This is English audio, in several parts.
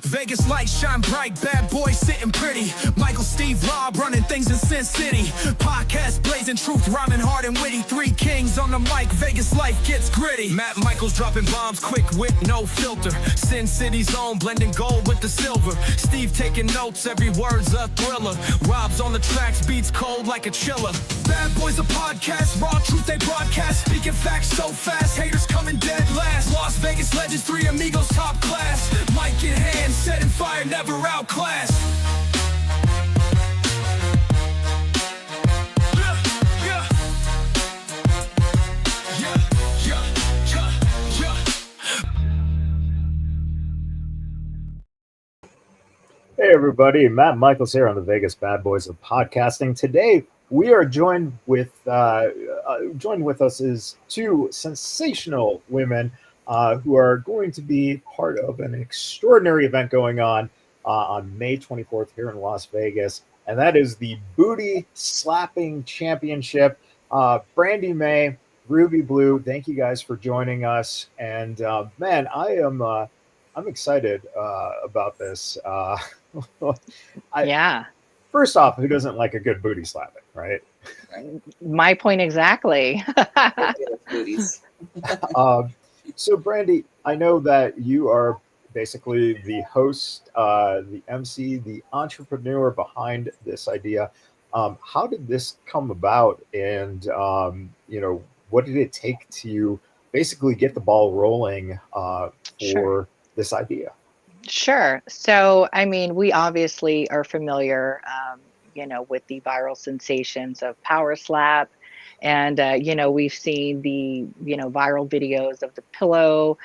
Vegas lights shine bright, bad boys sitting pretty. Michael, Steve, Rob running things in Sin City. Podcast blazing truth, rhyming hard and witty. Three kings on the mic, Vegas life gets gritty. Matt Michaels dropping bombs, quick wit, no filter. Sin City's own, blending gold with the silver. Steve taking notes, every word's a thriller. Rob's on the tracks, beats cold like a chiller. Bad boys a podcast, raw truth they broadcast. Speaking facts so fast, haters coming dead last. Las Vegas legends, three amigos top class. Mic in hand, setting fire, never outclassed. Hey everybody, Matt Michaels here on the Vegas Bad Boys of Podcasting. Today we are joined with us is two sensational women who are going to be part of an extraordinary event going on May 24th here in Las Vegas, and that is the Booty Slapping Championship. BrandiMae, Ruby Blue, thank you guys for joining us, and man, I'm excited about this. First off, who doesn't like a good booty slapping, right? My point exactly. So, Brandi, I know that you are basically the host, the MC, the entrepreneur behind this idea. How did this come about, and what did it take to basically get the ball rolling for this idea? Sure. So, I mean, we obviously are familiar, with the viral sensations of Power Slap. And, we've seen the, viral videos of the pillow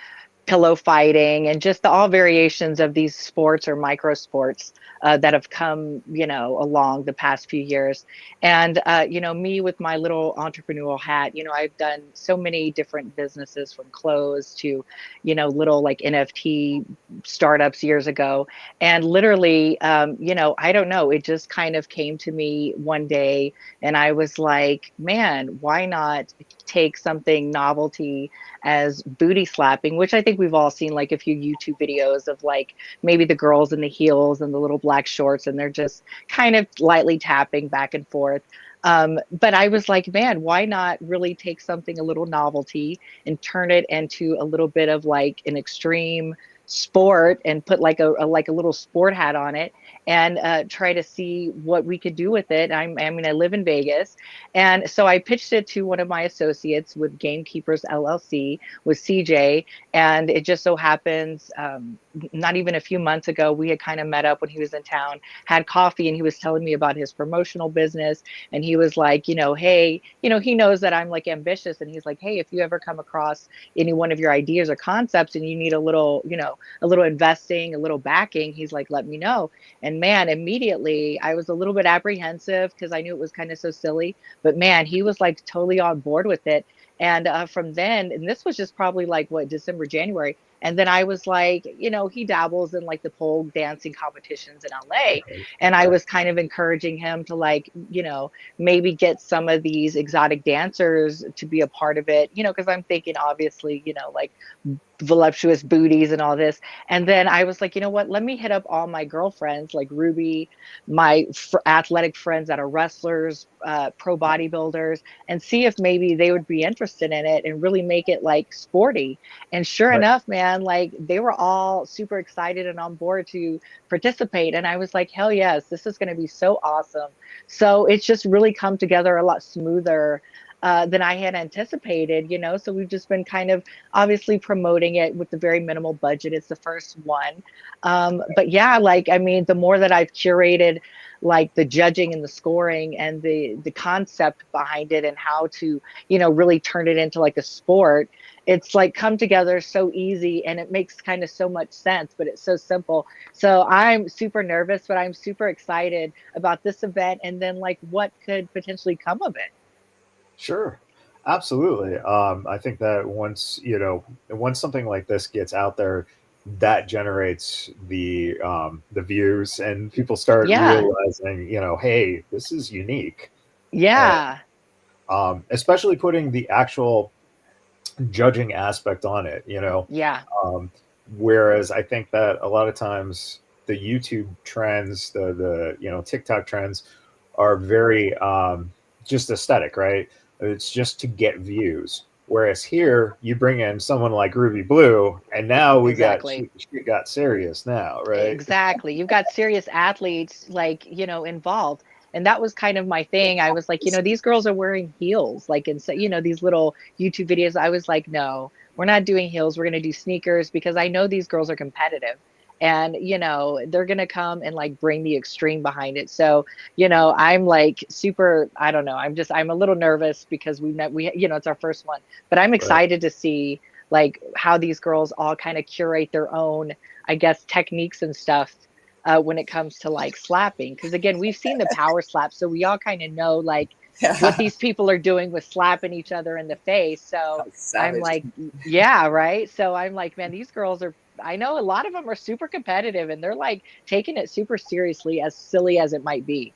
fighting and just all variations of these sports or micro sports that have come, along the past few years. And, me with my little entrepreneurial hat, I've done so many different businesses from clothes to, little like NFT startups years ago. And literally, I don't know, it just kind of came to me one day and I was like, man, why not take something novelty as booty slapping, which I think we've all seen like a few YouTube videos of like maybe the girls in the heels and the little black shorts and they're just kind of lightly tapping back and forth. But I was like, man, why not really take something a little novelty and turn it into a little bit of like an extreme sport and put like a little sport hat on it and try to see what we could do with it. I live in Vegas. And so I pitched it to one of my associates with Gamekeepers LLC with CJ. And it just so happens, not even a few months ago, we had kind of met up when he was in town, had coffee, and he was telling me about his promotional business. And he was like, hey, he knows that I'm like ambitious. And he's like, hey, if you ever come across any one of your ideas or concepts and you need a little investing, a little backing, he's like, let me know. And man, immediately I was a little bit apprehensive because I knew it was kind of so silly, but man, he was like totally on board with it. And from then, and this was just probably like December, January. And then I was like, he dabbles in like the pole dancing competitions in LA. And I was kind of encouraging him to like, maybe get some of these exotic dancers to be a part of it, because I'm thinking obviously, like voluptuous booties and all this. And then I was like, you know what, let me hit up all my girlfriends like Ruby, my athletic friends that are wrestlers, pro bodybuilders, and see if maybe they would be interested in it and really make it like sporty. And sure enough, man, like they were all super excited and on board to participate. And I was like, hell yes, this is going to be so awesome. So it's just really come together a lot smoother than I had anticipated, so we've just been kind of obviously promoting it with the very minimal budget. It's the first one. But yeah, the more that I've curated like the judging and the scoring and the concept behind it and how to, really turn it into like a sport, it's like come together so easy and it makes kind of so much sense, but it's so simple. So I'm super nervous, but I'm super excited about this event and then like what could potentially come of it. Sure. Absolutely. I think that once something like this gets out there, that generates the views and people start realizing, hey, this is unique. Yeah. And, especially putting the actual judging aspect on it, Yeah. Whereas I think that a lot of times the YouTube trends, the TikTok trends are very just aesthetic, right? It's just to get views. Whereas here you bring in someone like Ruby Blue, and now Exactly. she got serious now, right? Exactly. You've got serious athletes like, involved. And that was kind of my thing. I was like, these girls are wearing heels, like in, these little YouTube videos. I was like, no, we're not doing heels. We're going to do sneakers because I know these girls are competitive and, they're going to come and like bring the extreme behind it. So, I'm like super, I don't know. I'm a little nervous because it's our first one, but I'm Right. excited to see like how these girls all kind of curate their own, I guess, techniques and stuff when it comes to like slapping. Because again, we've seen the power slap, so we all kind of know like what Yeah. these people are doing with slapping each other in the face. So I'm Savage. like, yeah, right. So I'm like, man, these girls are. I know a lot of them are super competitive, and they're like taking it super seriously, as silly as it might be.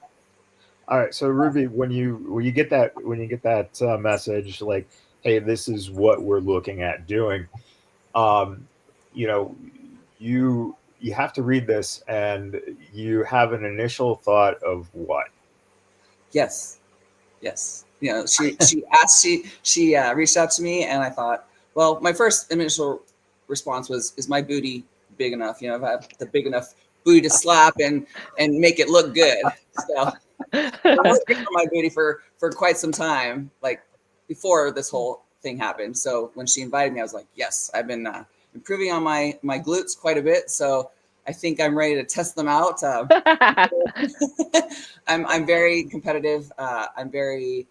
All right, so Ruby, when you get that message, like, hey, this is what we're looking at doing, um, you know, you have to read this, and you have an initial thought of what? Yes. Yes. She asked, she reached out to me, and I thought, well, my first initial response was, is my booty big enough? If I have the big enough booty to slap and make it look good. So I've been working on my booty for quite some time, like before this whole thing happened. So when she invited me, I was like, yes, I've been improving on my glutes quite a bit. So I think I'm ready to test them out. I'm very competitive. I'm very,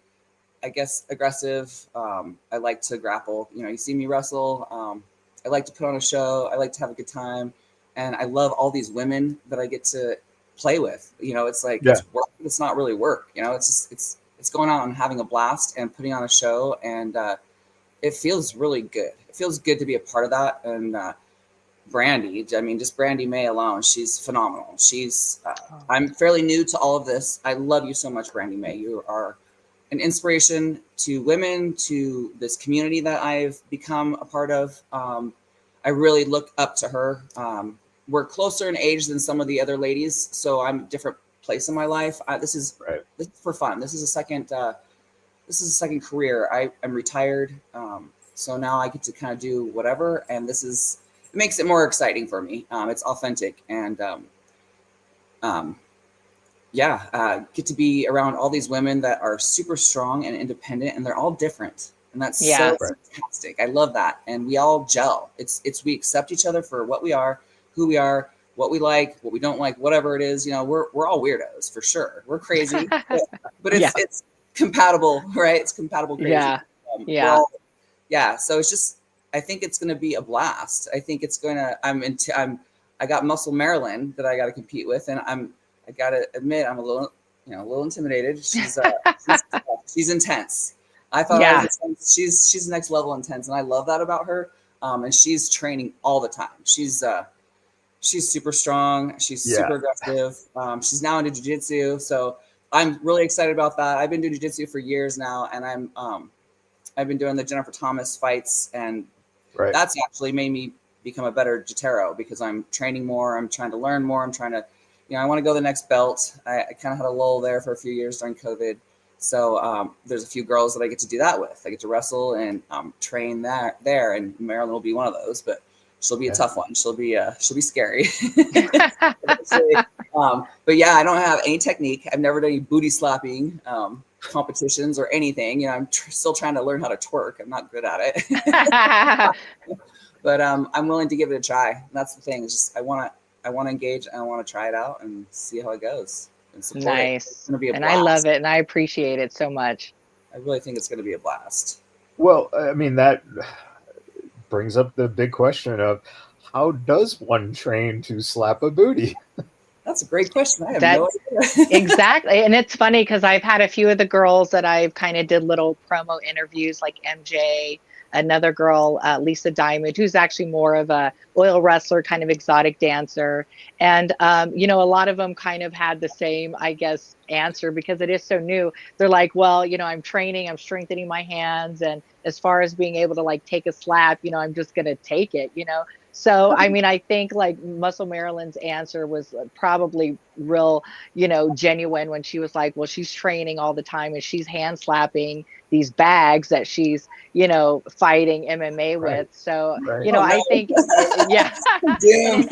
I guess, aggressive. I like to grapple. You see me wrestle. I like to put on a show. I like to have a good time, and I love all these women that I get to play with. It's like Yeah. it's work. It's not really work. It's just it's going out and having a blast and putting on a show, and it feels really good. It feels good to be a part of that. And Brandy, I mean, just BrandiMae alone, she's phenomenal. I'm fairly new to all of this. I love you so much, BrandiMae. You are an inspiration to women, to this community that I've become a part of. I really look up to her. We're closer in age than some of the other ladies, so I'm a different place in my life. This is Right. for fun. This is a second. This is a second career. I'm retired, so now I get to kind of do whatever, and it makes it more exciting for me. It's authentic, and get to be around all these women that are super strong and independent, and they're all different, and that's Yeah. so fantastic. I love that, and we all gel. It's we accept each other for what we are, who we are, what we like, what we don't like, whatever it is. We're all weirdos for sure. We're crazy, but Yeah. it's compatible, right? It's compatible crazy. Yeah. We're Yeah. all, yeah. So it's just, I think it's going to be a blast. I think it's going to. I got Muscle Marilyn that I got to compete with, and I gotta admit, I'm a little intimidated. She's intense. I thought I Yeah. was intense. She's next level intense, and I love that about her. And she's training all the time. She's super strong. She's Yeah. super aggressive. She's now into jiu-jitsu, so I'm really excited about that. I've been doing jiu-jitsu for years now, and I've been doing the Jennifer Thomas fights, and Right. that's actually made me become a better Jitero because I'm training more. I'm trying to learn more. I'm trying to, I want to go the next belt. I kind of had a lull there for a few years during COVID. So there's a few girls that I get to do that with. I get to wrestle and train there, and Marilyn will be one of those, but she'll be a tough one. She'll be scary. But yeah, I don't have any technique. I've never done any booty slapping competitions or anything. I'm still trying to learn how to twerk. I'm not good at it. But I'm willing to give it a try. And that's the thing. It's just I want to engage, and I want to try it out and see how it goes and support it. Nice. It's going to be a blast. And I love it, and I appreciate it so much. I really think it's going to be a blast. Well, I mean, that brings up the big question of how does one train to slap a booty? That's a great question. I have no idea. Exactly. And it's funny because I've had a few of the girls that I've kind of did little promo interviews, like MJ, another girl, Lisa Diamond, who's actually more of a oil wrestler, kind of exotic dancer. And, a lot of them kind of had the same, I guess, answer because it is so new. They're like, well, I'm training, I'm strengthening my hands. And as far as being able to like take a slap, I'm just going to take it, So, I mean, I think like Muscle Marilyn's answer was probably real, genuine when she was like, well, she's training all the time and she's hand slapping these bags that she's, fighting MMA Right. with. So, Right. Oh I no, think, yeah. And Doom.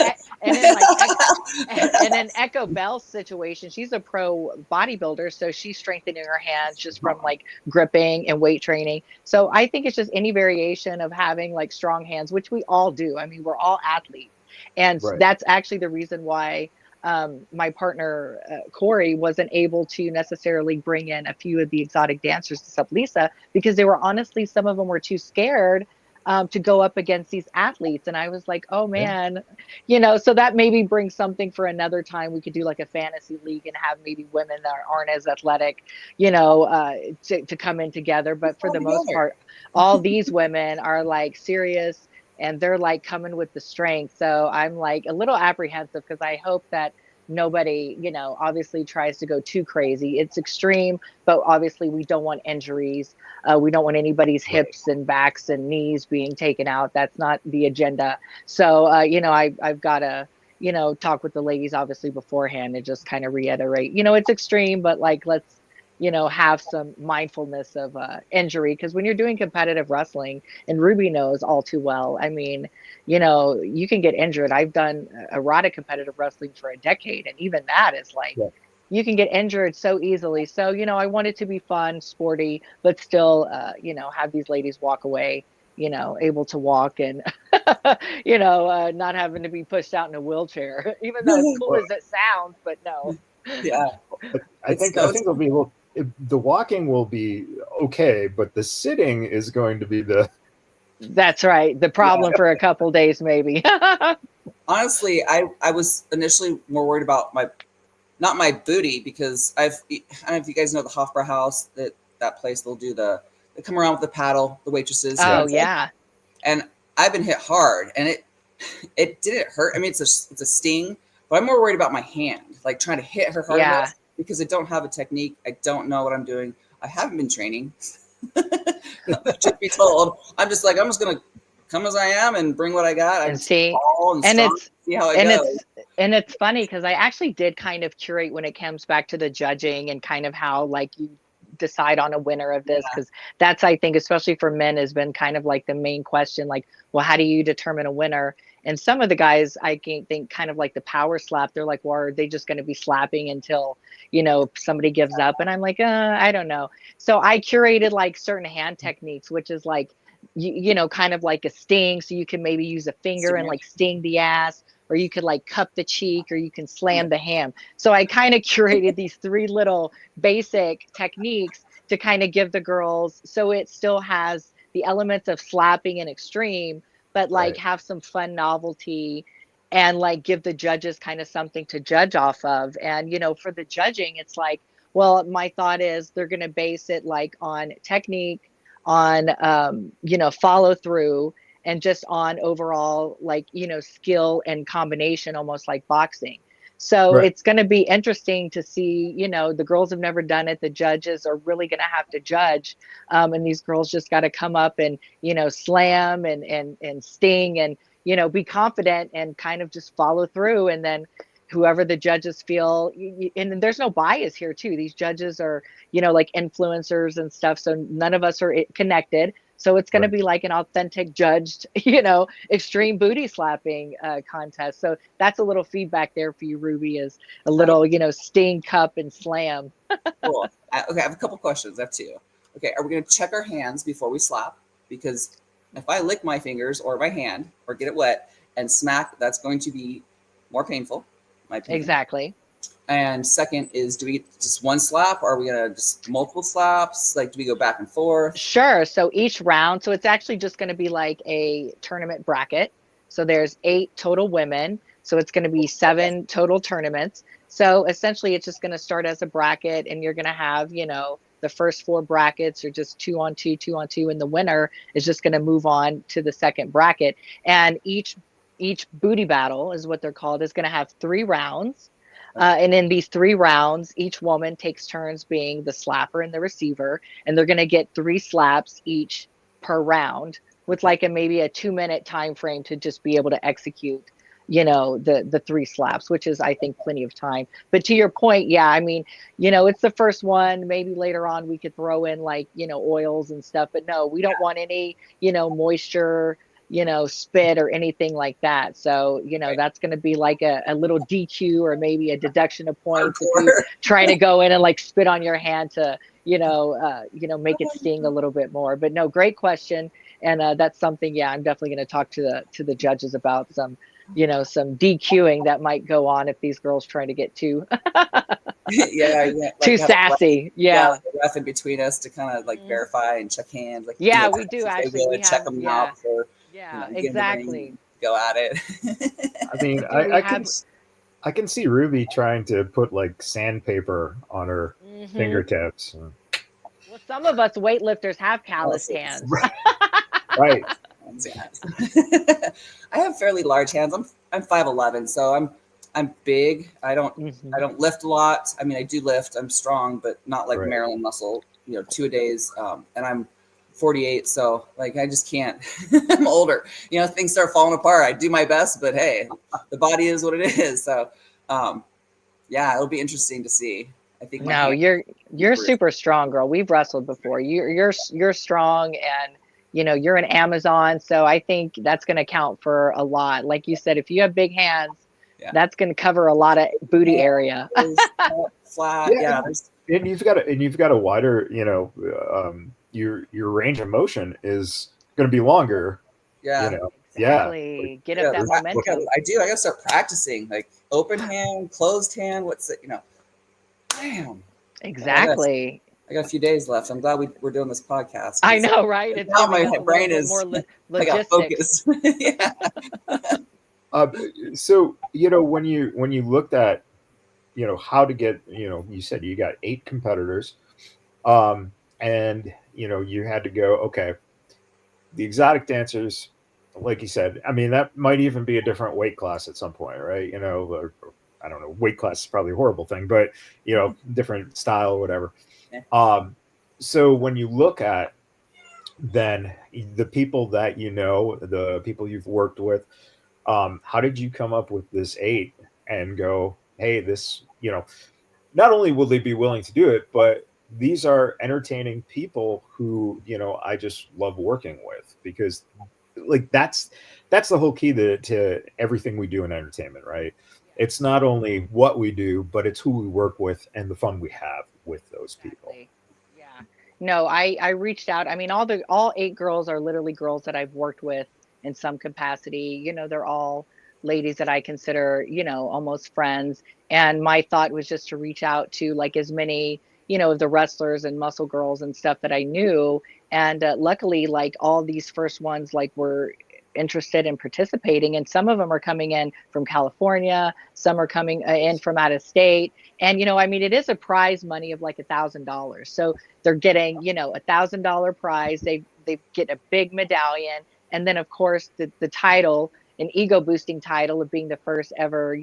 then like, and then Echo Bell's situation, she's a pro bodybuilder, so she's strengthening her hands just from like gripping and weight training. So I think it's just any variation of having like strong hands, which we all do. I mean, we're all athletes. And Right. that's actually the reason why my partner, Corey, wasn't able to necessarily bring in a few of the exotic dancers to sub Lisa because they were honestly, some of them were too scared to go up against these athletes. And I was like, oh Yeah. man, so that maybe brings something for another time. We could do like a fantasy league and have maybe women that aren't as athletic, to come in together. But for All the most together. part, all these women are like serious and they're like coming with the strength. So I'm like a little apprehensive because I hope that nobody, obviously tries to go too crazy. It's extreme, but obviously we don't want injuries. We don't want anybody's Right. hips and backs and knees being taken out. That's not the agenda. So, I've got to, talk with the ladies obviously beforehand and just kind of reiterate, it's extreme, but like, let's, have some mindfulness of injury. Because when you're doing competitive wrestling, and Ruby knows all too well, I mean, you can get injured. I've done erotic competitive wrestling for a decade, and even that is like, Yeah. you can get injured so easily. So, I want it to be fun, sporty, but still, have these ladies walk away, able to walk and, not having to be pushed out in a wheelchair, even though as cool Well, as it sounds, but no. Yeah, I it's think no, I it's think it'll be the walking will be okay, but the sitting is going to be the That's right. The yeah. problem for a couple days, maybe. Honestly, I was initially more worried about my not my booty because I don't know if you guys know the Hofbräu House, that place. They come around with the paddle, the waitresses, Yeah. Oh, yeah. and I've been hit hard, and it didn't hurt. I mean, it's a sting, but I'm more worried about my hand, like trying to hit her hard Yeah. enough because I don't have a technique. I don't know what I'm doing. I haven't been training. Truth be told, I'm just gonna come as I am and bring what I got. I'm And just see, tall and and strong. it's, See how it and goes. it's, and it's funny because I actually did kind of curate when it comes back to the judging and kind of how like you decide on a winner of this, Yeah, because that's, I think, especially for men, has been kind of like the main question, like, well, how do you determine a winner? And some of the guys, I can think, kind of like the power slap, they're like, well, are they just going to be slapping until somebody gives up? And I'm like, I don't know. So I curated like certain hand techniques, which is like, kind of like a sting, so you can maybe use a finger and like sting the ass, or you could like cup the cheek, or you can slam the ham. So I kind of curated these three little basic techniques to kind of give the girls, so it still has the elements of slapping and extreme, but like right. have some fun novelty, and like give the judges kind of something to judge off of. And for the judging, it's like, well, my thought is they're going to base it like on technique, on follow through, and just on overall like skill and combination, almost like boxing. So Right. it's going to be interesting to see, the girls have never done it. The judges are really going to have to judge. And these girls just got to come up and, slam and sting and, be confident and kind of just follow through. And then whoever the judges feel, and there's no bias here too. These judges are, like influencers and stuff. So none of us are connected. So it's going to Right. be like an authentic judged, extreme booty slapping contest. So that's a little feedback there for you, Ruby, is a I, little, sting, cup, and slam. cool. Okay, I have a couple questions. I have two. Okay, are we gonna check our hands before we slap? Because if I lick my fingers or my hand or get it wet and smack, that's going to be more painful, in my opinion. Exactly. And second is, do we get just one slap, or are we gonna just multiple slaps? Like, do we go back and forth? Sure. So each round, so it's actually just going to be like a tournament bracket. So there's 8 total women. So it's going to be 7 total tournaments. So essentially, it's just going to start as a bracket, and you're going to have, the first 4 brackets are just 2 on 2, 2 on 2, and the winner is just going to move on to the second bracket. And each booty battle is what they're called, is going to have 3 rounds. And in these 3 rounds, each woman takes turns being the slapper and the receiver, and they're going to get 3 slaps each per round. with like a maybe a 2-minute time frame to just be able to execute, the 3 slaps, which is, I think, plenty of time. But to your point, yeah, I mean, it's the first one. Maybe later on we could throw in like, oils and stuff, but no, we don't want any, moisture, spit or anything like that. So, Right. that's going to be like a little DQ or maybe a deduction of points if you Hardcore. try to go in and like spit on your hand to, make it sting a little bit more. But no, great question. And that's something, yeah, I'm definitely going to talk to the judges about some, some DQing that might go on if these girls trying to get too Yeah, too like have a ref, sassy. yeah, Yeah. like a ref in between us to kind of like Mhm. verify and check hands, like Yeah, we check do if they actually. We good, check have, them out yeah. before Yeah, get in the ring, exactly. and go at it. I mean, Do we have I can see Ruby trying to put like sandpaper on her hmm fingertips. well, some of us weightlifters have calloused Also, hands. Right. yeah. I have fairly large hands. I'm 5'11", so I'm big. I hmm don't lift a lot. I mean, I do lift. I'm strong, but not like Right. Maryland muscle. 2 a days. And I'm 48, so like I just can't. I'm older. Things start falling apart. I do my best, but hey, the body is what it is. So, yeah, it'll be interesting to see. I think my No, hand. you're super strong, girl. We've wrestled before. You're strong, and you're an Amazon, so I think that's going to count for a lot. Like you said, if you have big hands, Yeah. that's going to cover a lot of booty area. Flat. Yeah, Yeah. There's. and you've got a wider, your range of motion is going to be longer. Yeah. Yeah, like, Exactly. Get up that look, momentum. I do. I gotta start practicing. Like open hand, closed hand. What's it? Damn. Exactly. I got a few days left. I'm glad we're doing this podcast. I know, right? It's Now giving my us a brain little bit is. more I got logistics. focus. Yeah. uh, so when you looked at how to get you said you got 8 competitors, and you had to go, okay, the exotic dancers, like you said, I mean, that might even be a different weight class at some point, right? Or, I don't know, weight class is probably a horrible thing, but different style or whatever. Yeah. So when you look at then the people that the people you've worked with, how did you come up with this 8 and go, hey, this, not only will they be willing to do it, but these are entertaining people who I just love working with, because like that's the whole key to everything we do in entertainment, right? It's not only what we do, but it's who we work with and the fun we have with those people. Exactly. Yeah. No, I reached out. I mean, all 8 girls are literally girls that I've worked with in some capacity. They're all ladies that I consider, almost friends. And my thought was just to reach out to like as many, of the wrestlers and muscle girls and stuff that I knew. And luckily, like all these first ones, like were interested in participating, and some of them are coming in from California, some are coming in from out of state. And I mean, it is a prize money of like $1,000, so they're getting $1,000 prize. They get a big medallion, and then of course the title, an ego boosting title of being the first ever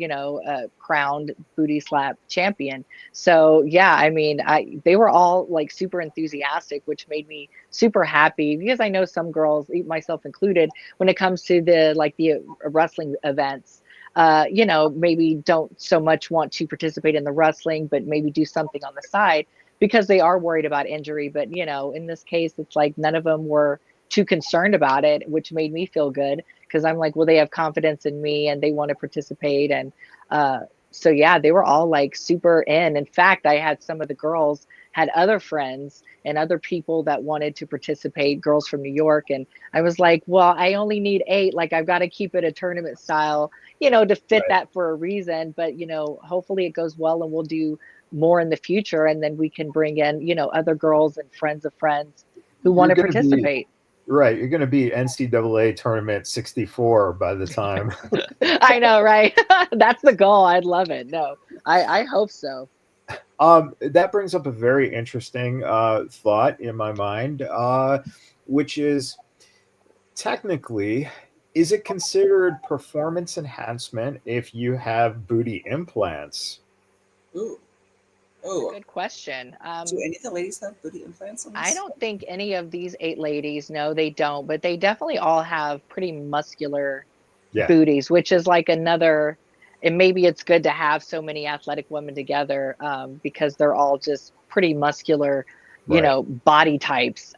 crowned booty slap champion. So yeah, I mean, they were all like super enthusiastic, which made me super happy, because I know some girls, myself included, when it comes to the wrestling events, maybe don't so much want to participate in the wrestling, but maybe do something on the side because they are worried about injury. But, in this case, it's like none of them were too concerned about it, which made me feel good, because I'm like, well, they have confidence in me and they want to participate. And so, yeah, they were all like super in. In fact, I had some of the girls had other friends and other people that wanted to participate, girls from New York. And I was like, well, I only need 8. Like, I've got to keep it a tournament style, to fit Right. that for a reason. But, hopefully it goes well and we'll do more in the future. And then we can bring in, other girls and friends of friends who want You're to going to be participate. right. You're going to be NCAA tournament 64 by the time. I know, right? That's the goal. I'd love it. No, I hope so. That brings up a very interesting thought in my mind, which is technically, is it considered performance enhancement if you have booty implants? Ooh. Oh, Good question. do any of the ladies have booty implants on I this? don't think any of these 8 ladies, no, they don't, but they definitely all have pretty muscular Yeah. booties, which is like another, and maybe it's good to have so many athletic women together, because they're all just pretty muscular, Right. body types.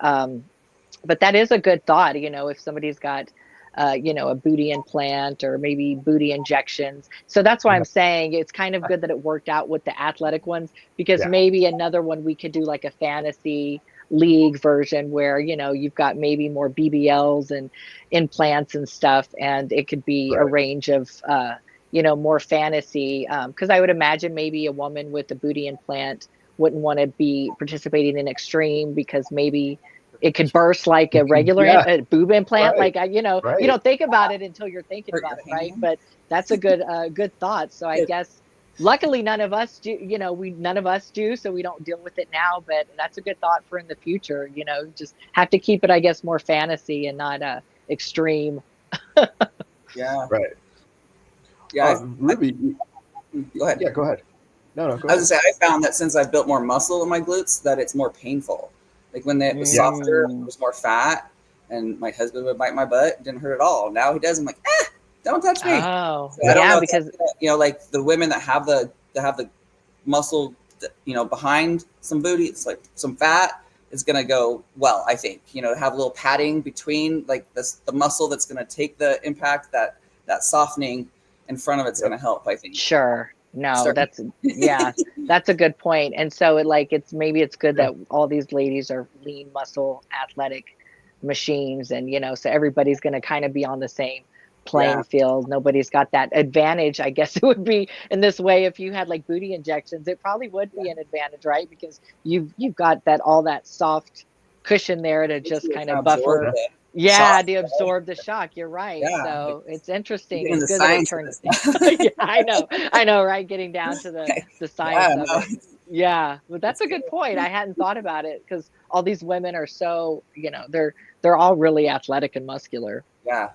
But that is a good thought, if somebody's got, a booty implant or maybe booty injections. So that's why Yeah. I'm saying it's kind of good that it worked out with the athletic ones, because Yeah. maybe another one we could do like a fantasy league version where, you've got maybe more BBLs and implants and stuff, and it could be a Right. range of, more fantasy. Because I would imagine maybe a woman with a booty implant wouldn't want to be participating in extreme because maybe it could burst like a regular Yeah. boob implant. Right. Like, you Right. don't think about it until you're thinking Hurt about your it, right? hand? But that's a good thought. So I Good. guess luckily none of us do. None of us do, so we don't deal with it now. But that's a good thought for in the future. Just have to keep it, I guess, more fantasy and not extreme. Yeah. Right. Yeah. Ruby, Go ahead. yeah, go ahead. No, go I ahead. was gonna say I found that since I've built more muscle in my glutes, that it's more painful. Like when it was Yeah. softer, it was more fat, and my husband would bite my butt. It didn't hurt at all. Now he does. I'm like, don't touch me. Oh, So I don't yeah, know if because that's, like the women that have the muscle, behind some booty, it's like some fat is gonna go well. I think to have a little padding between like the muscle that's gonna take the impact, that softening in front of it's Yep. gonna help. I think. sure. No, Start- yeah, that's a good point. And so maybe it's good Yeah. that all these ladies are lean muscle athletic machines, and so everybody's going to kind of be on the same playing Yeah. field. Nobody's got that advantage. I guess it would be in this way if you had like booty injections, it probably would be an advantage, right? Because you've got all that soft cushion there to just kind of absorb buffer. it. Yeah, Shock, to absorb the shock. You're right. Yeah. So it's interesting. Getting It's the good that it science of turned. this stuff. Yeah, I know, right? Getting down to the science Yeah, of no, it. Yeah, but that's it's a good good. point. I hadn't thought about it because all these women are so, they're all really athletic and muscular. Yeah,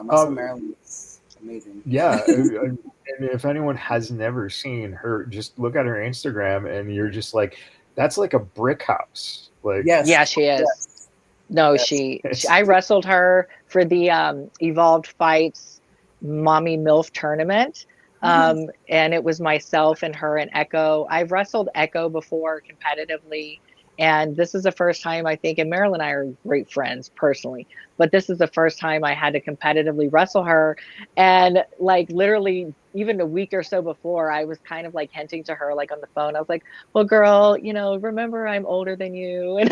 Muscle Um, Maryland is amazing. yeah. And if anyone has never seen her, just look at her Instagram and you're just like, that's like a brick house. Like, Yes, Yeah, she is. yes, No, yes. I wrestled her for the Evolved Fights Mommy MILF tournament. And it was myself and her and Echo. I've wrestled Echo before competitively. And this is the first time I think, and Marilyn and I are great friends personally, but this is the first time I had to competitively wrestle her. And like literally, even a week or so before, I was kind of like hinting to her, like on the phone. I was like, well, girl, remember I'm older than you. And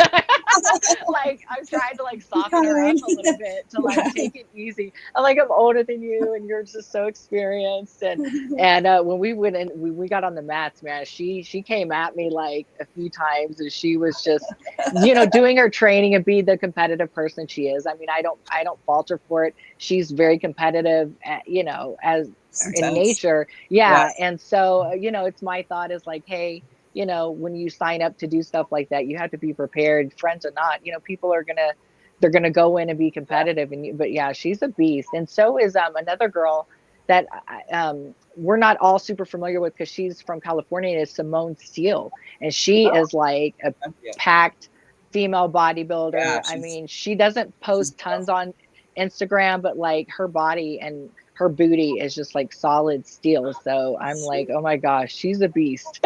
like I'm trying to like soften her up a little bit to like take it easy. I'm like, I'm older than you and you're just so experienced. And when we went in, we got on the mats, man, she came at me like a few times, and she was just, doing her training and be the competitive person she is. I mean, I don't fault her for it. She's very competitive, as It's in intense. nature. Yeah. Yes. And so, it's my thought is like, hey, when you sign up to do stuff like that, you have to be prepared, friends or not. People are they're gonna go in and be competitive. But yeah, she's a beast, and so is another girl that we're not all super familiar with because she's from California. Is Simone Steele, and she is like a Yeah. packed female bodybuilder. Yeah, I mean, she doesn't post tons tough. on Instagram, but like her body and her booty is just like solid steel. So I'm like, oh my gosh, she's a beast.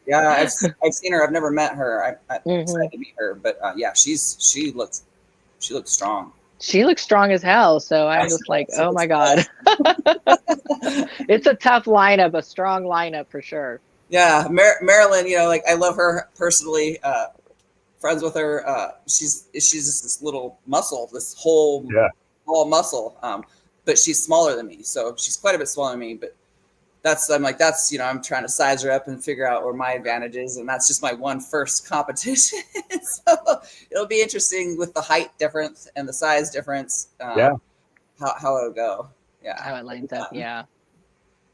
Yeah, I've seen her. I've never met her. I'm Mhm. excited to meet her, but yeah, she looks strong. She looks strong as hell. So I'm Yeah, just she like, looks- she oh my looks God. It's a tough lineup, a strong lineup for sure. Yeah, Marilyn. Like I love her personally. Friends with her. She's just this little muscle, this whole Yeah. all muscle. But she's smaller than me, so she's quite a bit smaller than me. But I'm trying to size her up and figure out where my advantage is, and that's just my first competition. So it'll be interesting with the height difference and the size difference. Yeah. How it'll go. Yeah. How it lines up. Yeah.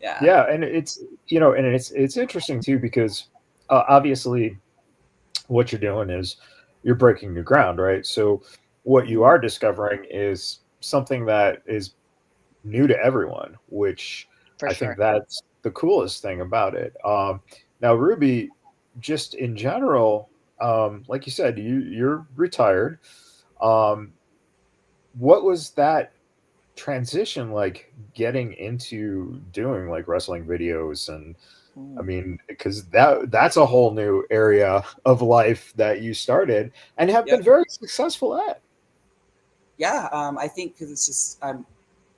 Yeah. Yeah. And it's, and it's interesting too, because obviously what you're doing is you're breaking new ground, right? So what you are discovering is something that is new to everyone, which For I sure. think that's the coolest thing about it. Now, Ruby, just in general, like you said, you're retired. Um, what was that transition like getting into doing like wrestling videos? And I Mm, mean, because that's a whole new area of life that you started and have Yep. been very successful at. Yeah. I think because it's just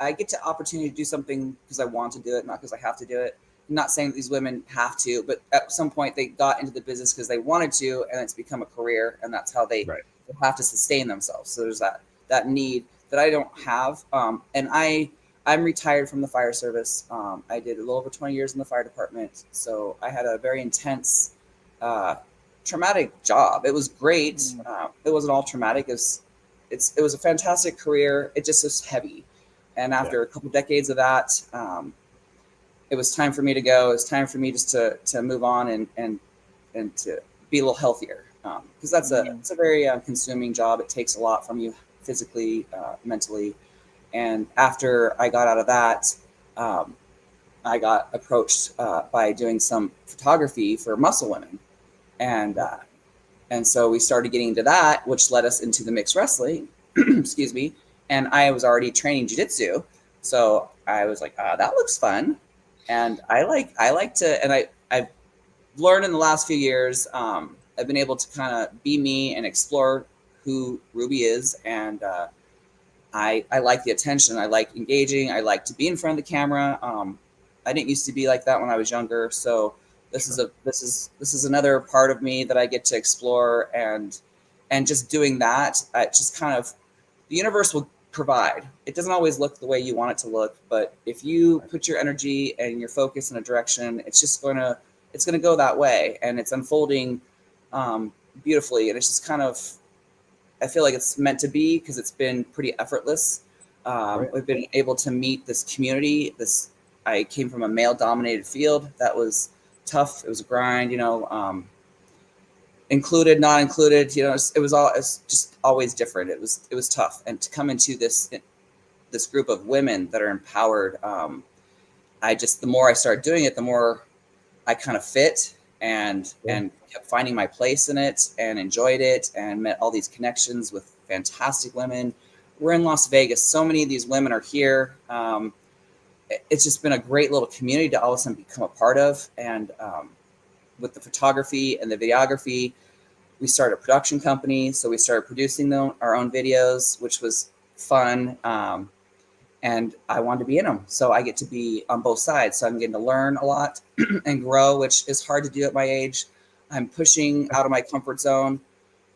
I get the opportunity to do something because I want to do it, not because I have to do it. I'm not saying that these women have to, but at some point they got into the business because they wanted to, and it's become a career, and that's how they Right. have to sustain themselves. So there's that need that I don't have, and I'm retired from the fire service. I did a little over 20 years in the fire department, so I had a very intense, uh, traumatic job. It was great. mm, It wasn't all traumatic. It was a fantastic career. It just was heavy, and Yeah. after a couple decades of that, it was time for me to go. It was time for me just to move on and to be a little healthier, because mm, it's a very consuming job. It takes a lot from you physically, mentally. And after I got out of that, um, I got approached by doing some photography for muscle women, and and so we started getting into that, which led us into the mixed wrestling. Excuse me. And I was already training jujitsu, so I was like, that looks fun, and I like to, and I've learned in the last few years. I've been able to kind of be me and explore who Ruby is, and I like the attention. I like engaging. I like to be in front of the camera. I didn't used to be like that when I was younger, so Sure. this is another part of me that I get to explore, and just doing that, it just kind of, the universe will provide. It doesn't always look the way you want it to look, but if you put your energy and your focus in a direction, it's gonna go that way, and it's unfolding beautifully, and it's just kind of, I feel like it's meant to be because it's been pretty effortless. Right. We've been able to meet this community. I came from a male dominated field that was tough. It was a grind, included, not included. It's just always different. It was tough, and to come into this group of women that are empowered, the more I started doing it, the more I kind of fit, Yeah. and kept finding my place in it and enjoyed it, and met all these connections with fantastic women. We're in Las Vegas. So many of these women are here. It's just been a great little community to all of a sudden become a part of. And with the photography and the videography, we started a production company. So we started producing our own videos, which was fun. And I wanted to be in them. So I get to be on both sides. So I'm getting to learn a lot and grow, which is hard to do at my age. I'm pushing out of my comfort zone,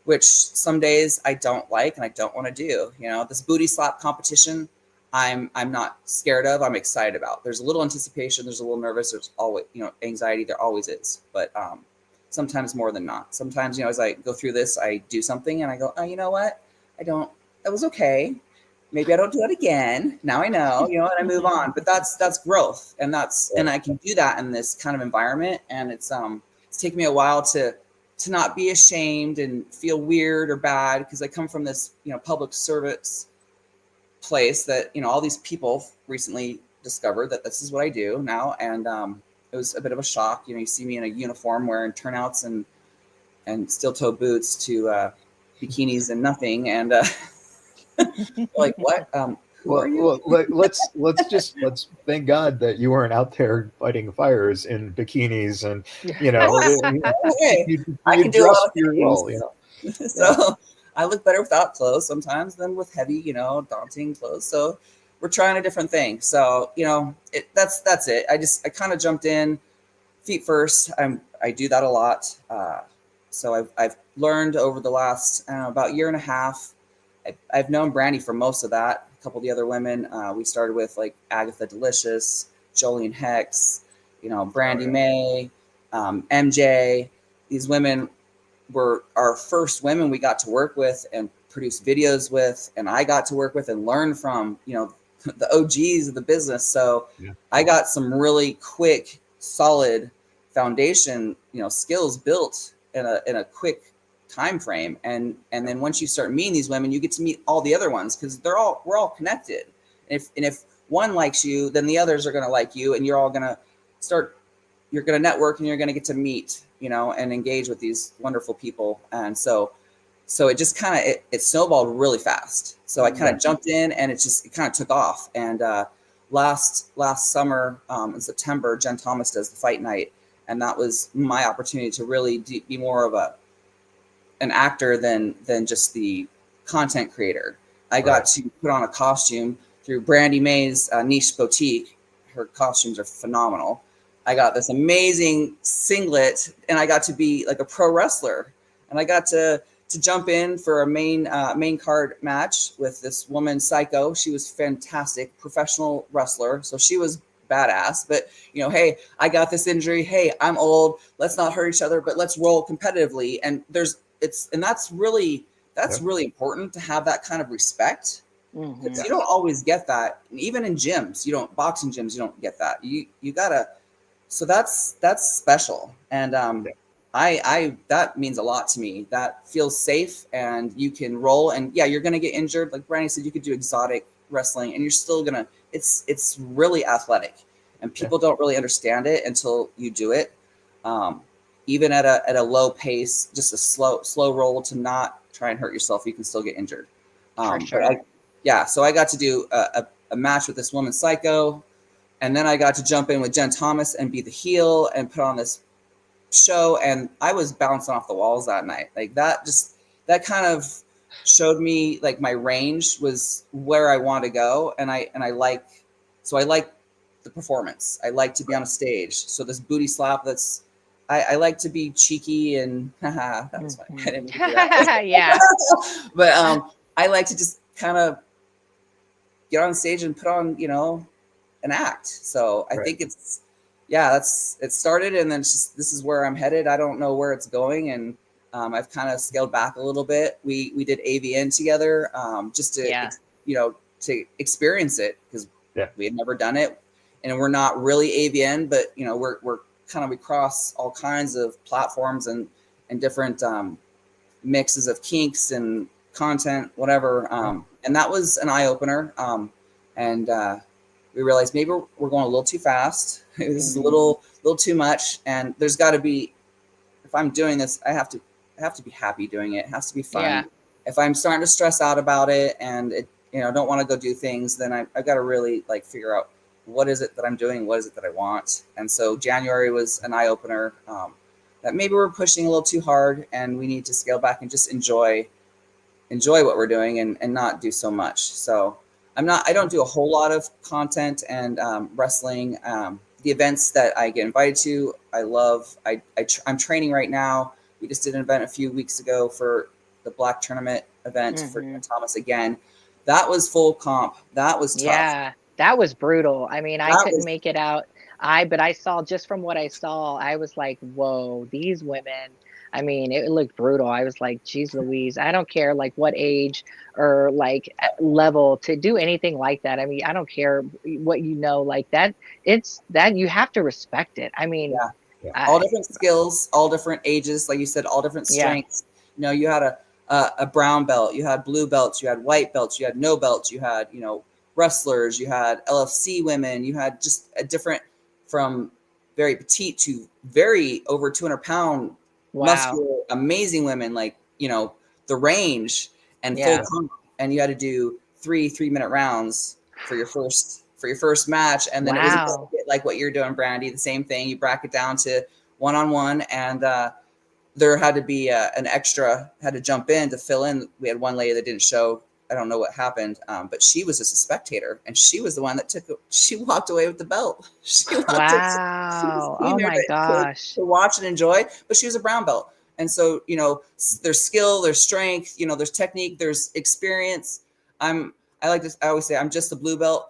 which some days I don't like and I don't want to do. This booty slap competition, I'm not scared of. I'm excited about. There's a little anticipation. There's a little nervous. There's always, anxiety. There always is. But sometimes more than not. Sometimes, as I go through this, I do something and I go, oh, you know what? That was okay. Maybe I don't do it again. Now I know, and I move on. But that's growth, and and I can do that in this kind of environment. And it's taken me a while to not be ashamed and feel weird or bad, because I come from this, public service place that, all these people recently discovered that this is what I do now. And it was a bit of a shock. You see me in a uniform wearing turnouts and steel toe boots to bikinis and nothing. And like, what? Who are you? Well, let's thank God that you weren't out there fighting fires in bikinis and Hey, I you can do a dress lot of for your things. role. So I look better without clothes sometimes than with heavy, daunting clothes. So we're trying a different thing. So, that's it. I kind of jumped in feet first. I do that a lot. So I've learned over the last, about year and a half. I've known Brandy for most of that. A couple of the other women, we started with like Agatha Delicious, Jolene Hex, BrandiMae, MJ. These women were our first women we got to work with and produce videos with, and I got to work with and learn from, the OGs of the business. So Yeah. I got some really quick, solid foundation, skills built in a quick time frame. And then once you start meeting these women, you get to meet all the other ones, because we're all connected. And if one likes you, then the others are going to like you, and you're all going to start, you're going to network and you're going to get to meet, and engage with these wonderful people. And so it just kind of, it snowballed really fast. So I kind of jumped in, and it kind of took off. And last summer, in September, Jen Thomas does the fight night. And that was my opportunity to really be more of an actor than just the content creator. I got to put on a costume through BrandiMae's niche boutique. Her costumes are phenomenal. I got this amazing singlet, and I got to be like a pro wrestler, and I got to jump in for a main card match with this woman, Psycho. She was fantastic, professional wrestler. So she was badass, but hey, I got this injury. Hey, I'm old. Let's not hurt each other, but let's roll competitively. And that's really important to have that kind of respect. Because you don't always get that. Even in gyms, boxing gyms, you don't get that. You gotta, so that's special. And I that means a lot to me. That feels safe, and you can roll, and you're gonna get injured. Like Brandi said, you could do exotic wrestling, and you're still gonna, it's really athletic, and people don't really understand it until you do it. Even at a low pace, just a slow roll to not try and hurt yourself, you can still get injured. For sure. So I got to do a match with this woman, Psycho, and then I got to jump in with Jen Thomas and be the heel and put on this show, and I was bouncing off the walls that night. Like that kind of showed me like my range was where I want to go, and I like the performance. I like to be on a stage. So this booty slap, I like to be cheeky and that was funny. I didn't mean to do that. Yeah. But I like to just kind of get on stage and put on, an act. So I think it started, and then this is where I'm headed. I don't know where it's going. And I've kind of scaled back a little bit. We did AVN together, just to, to experience it, because we had never done it, and we're not really AVN, but we're kind of, we cross all kinds of platforms and different mixes of kinks and content, whatever. And that was an eye opener. And we realized maybe we're going a little too fast. This is a little too much. And there's got to be, if I'm doing this, I have to be happy doing it. It has to be fun. Yeah. If I'm starting to stress out about it and don't want to go do things, then I've got to really like figure out, what is it that I'm doing? What is it that I want? And so January was an eye opener, that maybe we're pushing a little too hard, and we need to scale back and just enjoy what we're doing and not do so much. So I don't do a whole lot of content and wrestling. The events that I get invited to, I love. I'm training right now. We just did an event a few weeks ago for the Black Tournament event for Thomas again. That was full comp. That was tough. Yeah, that was brutal. I mean, I couldn't make it out. But I saw, just from what I saw, I was like, whoa, these women. I mean, it looked brutal. I was like, geez Louise, I don't care like what age or like level to do anything like that. I mean, I don't care what like that. It's that you have to respect it. I mean, all different skills, all different ages, like you said, all different strengths. You had a brown belt, you had blue belts, you had white belts, you had no belts, you had wrestlers, you had LFC women, you had just a different, from very petite to very over 200-pound. Wow. Muscular, amazing women, like the range and full comp, and you had to do 3-minute rounds for your first match, and then it was a bit like what you're doing, Brandi. The same thing. You bracket down to 1-on-1, and there had to be an extra had to jump in to fill in. We had one lady that didn't show. I don't know what happened, but she was just a spectator, and she was the one that she walked away with the belt. Wow. Oh my gosh. To watch and enjoy, but she was a brown belt. And so, there's skill, there's strength, there's technique, there's experience. I always say I'm just a blue belt.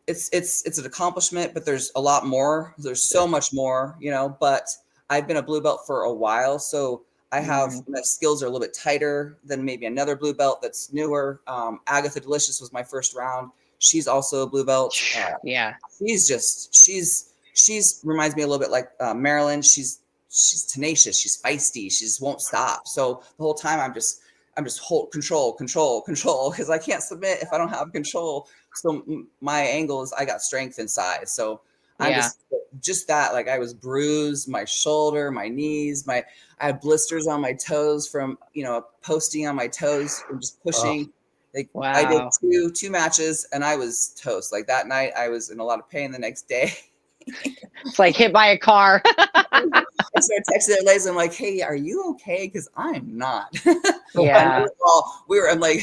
It's an accomplishment, but there's a lot more. There's so much more, but I've been a blue belt for a while. So I have my skills are a little bit tighter than maybe another blue belt that's newer. Agatha Delicious was my first round. She's also a blue belt. She's reminds me a little bit like Marilyn. She's tenacious. She's feisty. She just won't stop. So the whole time I'm just hold control because I can't submit if I don't have control. So my angle is I got strength and size. So I'm just just that, like I was bruised, my shoulder, my knees, I had blisters on my toes from, posting on my toes and just pushing. Like I did Wow. two matches and I was toast. Like that night I was in a lot of pain the next day. It's like hit by a car. I started texting the ladies. I'm like, hey, are you okay? Because I'm not. Yeah. I'm like,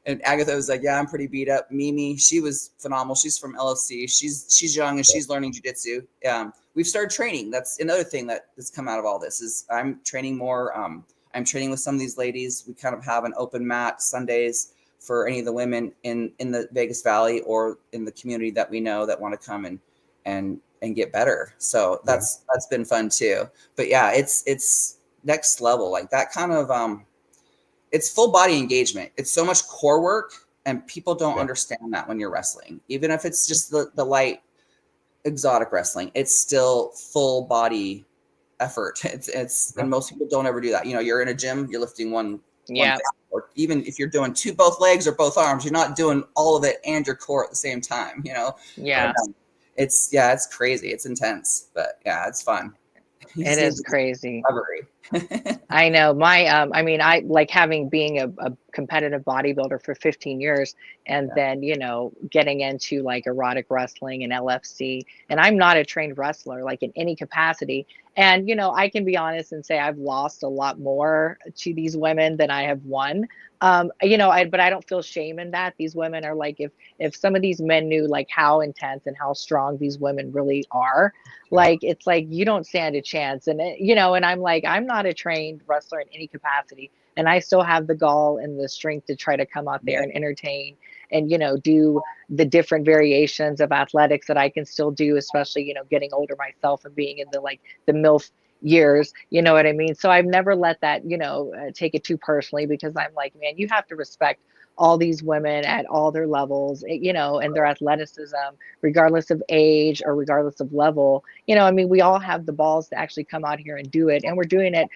and Agatha was like, yeah, I'm pretty beat up. Mimi, she was phenomenal. She's from LFC. She's young and she's learning jiu-jitsu. We've started training. That's another thing that's come out of all this is I'm training more. I'm training with some of these ladies. We kind of have an open mat Sundays for any of the women in the Vegas Valley or in the community that we know that want to come and get better. So that's been fun too. But yeah, it's next level. Like that kind of it's full body engagement. It's so much core work and people don't understand that when you're wrestling. Even if it's just the light exotic wrestling, it's still full body effort. It's and most people don't ever do that. You're in a gym, you're lifting one thing, or even if you're doing both legs or both arms, you're not doing all of it and your core at the same time, Yeah. And, it's crazy. It's intense, but yeah, it's fun. It is crazy. I know I like being a competitive bodybuilder for 15 years and then, getting into like erotic wrestling and LFC. And I'm not a trained wrestler, like in any capacity. And, I can be honest and say I've lost a lot more to these women than I have won. But I don't feel shame in that. These women are like, if some of these men knew like how intense and how strong these women really are, like, it's like, you don't stand a chance. And, and I'm like, I'm not a trained wrestler in any capacity. And I still have the gall and the strength to try to come out there and entertain and, do the different variations of athletics that I can still do, especially, getting older myself and being in the MILF years, you know what I mean? So I've never let that, take it too personally because I'm like, man, you have to respect all these women at all their levels, and their athleticism, regardless of age or regardless of level. We all have the balls to actually come out here and do it. And we're doing it,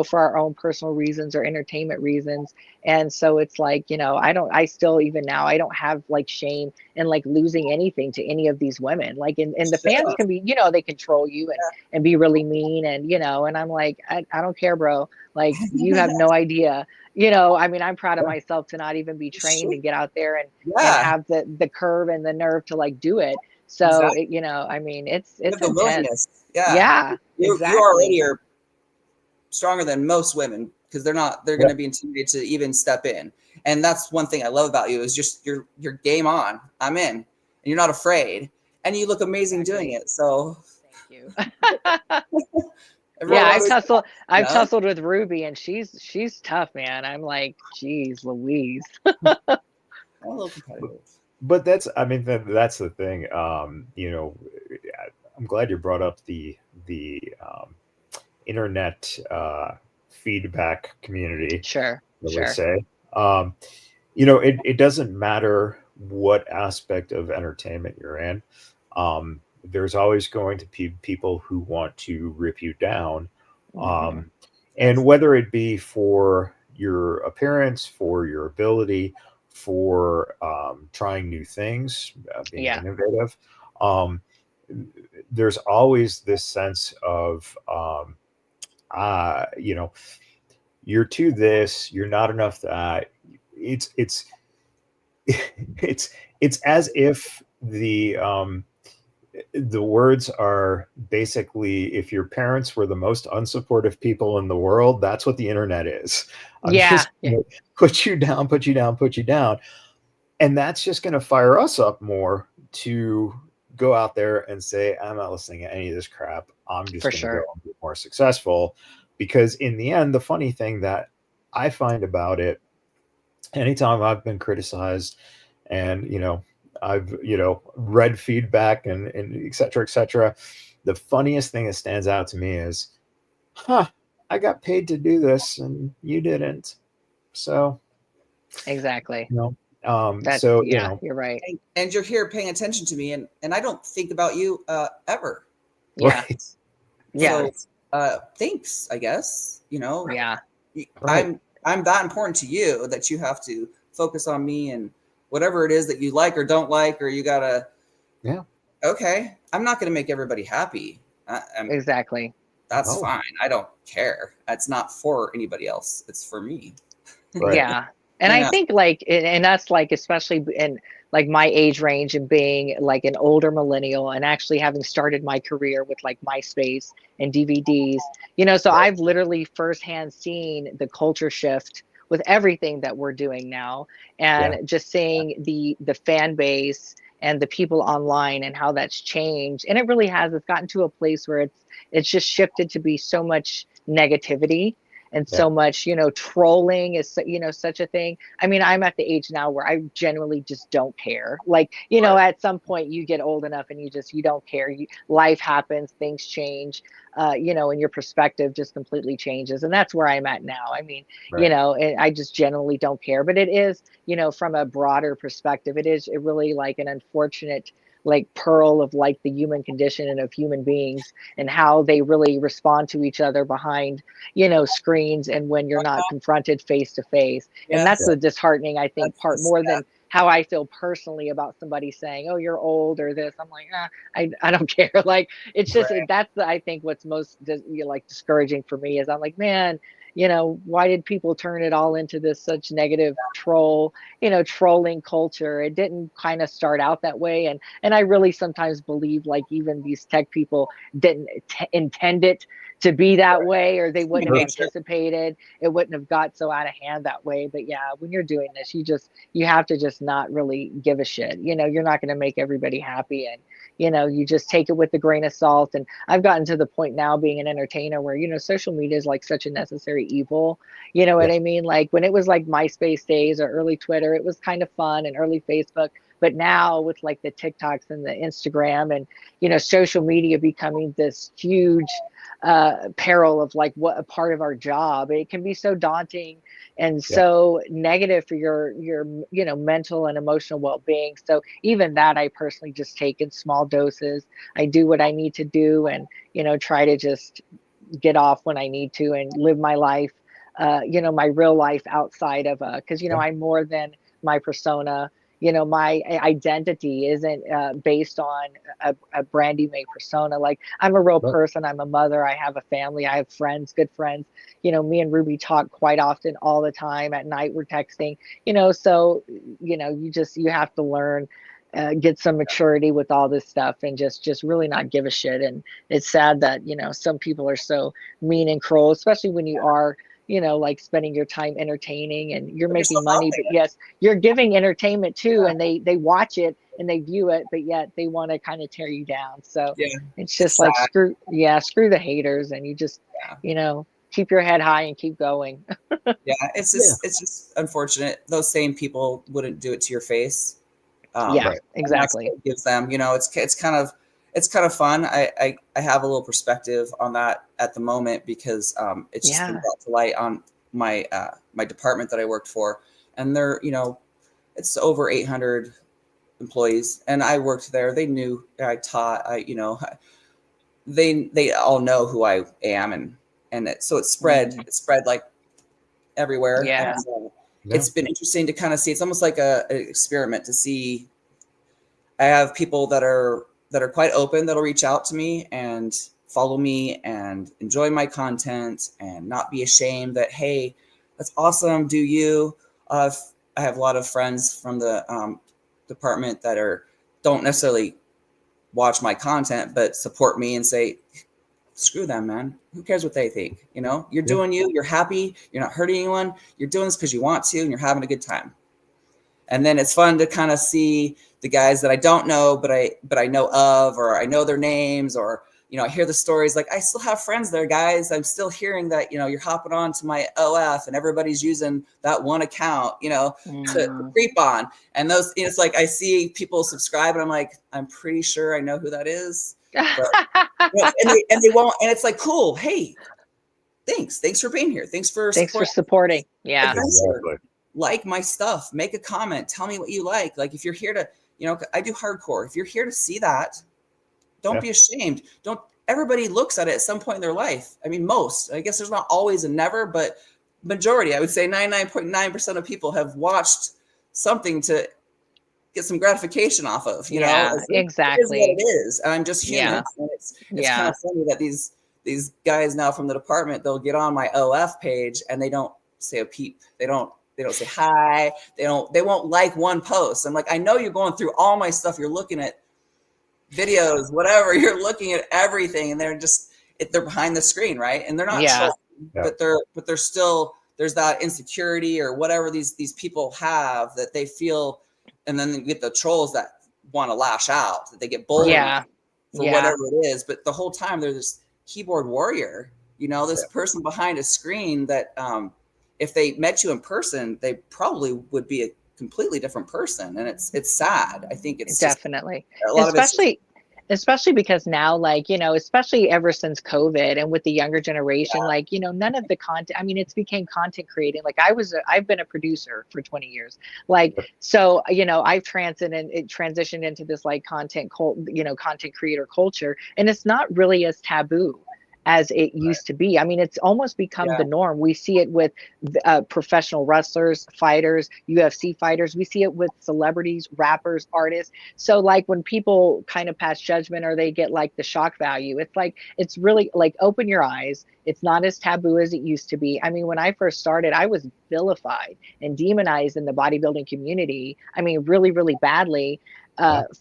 for our own personal reasons or entertainment reasons. And so it's like, I still, even now, I don't have like shame in like losing anything to any of these women. Like, and the fans can be, they control you and be really mean. And, and I'm like, I don't care, bro. Like, you have no idea. I'm proud of myself to not even be trained and get out there and have the curve and the nerve to like do it. So, it's the willingness. Yeah. You already are stronger than most women because they're going to be intimidated to even step in. And that's one thing I love about you is just your game on. I'm in, and you're not afraid, and you look amazing doing it. So thank you. I've tussled with Ruby and she's tough, man. I'm like, geez, Louise. A little competitive. But that's the thing. I'm glad you brought up the internet feedback community. Sure. Let's say, it doesn't matter what aspect of entertainment you're in. There's always going to be people who want to rip you down. And whether it be for your appearance, for your ability, for trying new things, being innovative, there's always this sense of, you're too this, you're not enough that. It's as if the words are basically, if your parents were the most unsupportive people in the world, that's what the internet is. Put you down, put you down, put you down. And that's just going to fire us up more to go out there and say, I'm not listening to any of this crap. I'm just going to go and be more successful. Because in the end, the funny thing that I find about it, anytime I've been criticized and, I've, read feedback and et cetera, the funniest thing that stands out to me is, I got paid to do this and you didn't. So. Exactly. You're right. And you're here paying attention to me and I don't think about you ever. Yeah. Right. Yeah. So, thanks, I guess, Yeah. Right. I'm that important to you that you have to focus on me and whatever it is that you like or don't like, or you gotta, okay, I'm not going to make everybody happy. Exactly. That's Oh. fine. I don't care. It's not for anybody else. It's for me. Right. Yeah. And You I know? think like, and that's like, especially in like my age range and being like an older millennial and actually having started my career with like MySpace and DVDs, so I've literally firsthand seen the culture shift with everything that we're doing now, and just seeing the fan base and the people online and how that's changed. And it really has, it's gotten to a place where it's just shifted to be so much negativity and so much, trolling is, such a thing. I mean, I'm at the age now where I genuinely just don't care. Like, at some point you get old enough and you don't care. Life happens, things change, and your perspective just completely changes. And that's where I'm at now. I mean, and I just generally don't care, but it is, from a broader perspective, it really like an unfortunate like pearl of like the human condition and of human beings and how they really respond to each other behind screens and when you're not confronted face to face. And that's the disheartening, I think, part more than how I feel personally about somebody saying, oh, you're old or this. I'm like, I don't care. Like, it's just, that's I think what's most like discouraging for me is I'm like, man, why did people turn it all into this such negative trolling culture? It didn't kind of start out that way. And I really sometimes believe like even these tech people didn't intend it to be that way, or they wouldn't have anticipated it wouldn't have got so out of hand that way. But yeah, when you're doing this, you have to just not really give a shit. You're not going to make everybody happy, and you just take it with a grain of salt. And I've gotten to the point now being an entertainer where social media is like such a necessary evil. You know what I mean? Like when it was like MySpace days or early Twitter, it was kind of fun, and early Facebook. But now with like the TikToks and the Instagram and social media becoming this huge peril of like what a part of our job, it can be so daunting and so negative for your mental and emotional well-being. So even that I personally just take in small doses. I do what I need to do, and try to just get off when I need to and live my life, my real life outside of because I'm more than my persona. My identity isn't based on a BrandiMae persona. Like, I'm a real person. I'm a mother. I have a family. I have friends, good friends. Me and Ruby talk quite often, all the time. At night we're texting. So you have to learn, get some maturity with all this stuff, and just really not give a shit. And it's sad that some people are so mean and cruel, especially when you are like spending your time entertaining and you're making money, but yes, you're giving entertainment too. And they watch it and they view it, but yet they want to kind of tear you down. So it's just like, screw the haters. And you just, keep your head high and keep going. It's just unfortunate. Those same people wouldn't do it to your face. Exactly. It gives them, it's kind of fun. I have a little perspective on that at the moment because it's just been brought to light on my my department that I worked for, and they're it's over 800 employees, and I worked there. They knew I taught. They all know who I am, and so it spread. It spread like everywhere. Yeah. And, it's been interesting to kind of see. It's almost like an experiment to see. I have people that are quite open that'll reach out to me and follow me and enjoy my content and not be ashamed that, hey, that's awesome. Do you? I have a lot of friends from the department that don't necessarily watch my content, but support me and say, screw them, man. Who cares what they think? You're doing you're happy. You're not hurting anyone. You're doing this because you want to, and you're having a good time. And then it's fun to kind of see the guys that I don't know, but I know of, or I know their names, or, I hear the stories. Like, I still have friends there, guys. I'm still hearing that, you're hopping on to my OF and everybody's using that one account, to creep on. And those, it's like, I see people subscribe and I'm like, I'm pretty sure I know who that is. But, and they won't. And it's like, cool. Hey, thanks for being here. Thanks for supporting. Yeah. Exactly. Like my stuff, make a comment, tell me what you like. Like, if you're here to, I do hardcore. If you're here to see that, don't be ashamed. Everybody looks at it at some point in their life. I mean, most, I guess there's not always a never, but majority, I would say 99.9% of people have watched something to get some gratification off of, you know. Yeah, It is exactly. what it is. I'm just human. Yeah. And it's kind Yeah. of funny that these guys now from the department, they'll get on my OF page and they don't say a peep. They don't say hi. They won't like one post. I'm like, I know you're going through all my stuff. You're looking at videos, whatever. You're looking at everything, and they're behind the screen, right? And they're not Yeah. trolling, but they're still, there's that insecurity or whatever these people have that they feel, and then you get the trolls that want to lash out, that they get bullied Yeah. for Yeah. whatever it is. But the whole time they're this keyboard warrior, you know, this person behind a screen that if they met you in person, they probably would be a completely different person. And it's sad. I think it's Definitely. just, a lot of it's Especially because now, like, you know, especially ever since COVID and with the younger generation, like, you know, none of the content, I mean, it's became content creating. Like I've been a producer for 20 years. Like, so, you know, I've transitioned into this like content creator culture, and it's not really as taboo as it used to be. I mean, it's almost become the norm. We see it with professional wrestlers, fighters, UFC fighters. We see it with celebrities, rappers, artists. So like when people kind of pass judgment or they get like the shock value, it's like, it's really like, open your eyes. It's not as taboo as it used to be. I mean, when I first started, I was vilified and demonized in the bodybuilding community. I mean, really, really badly.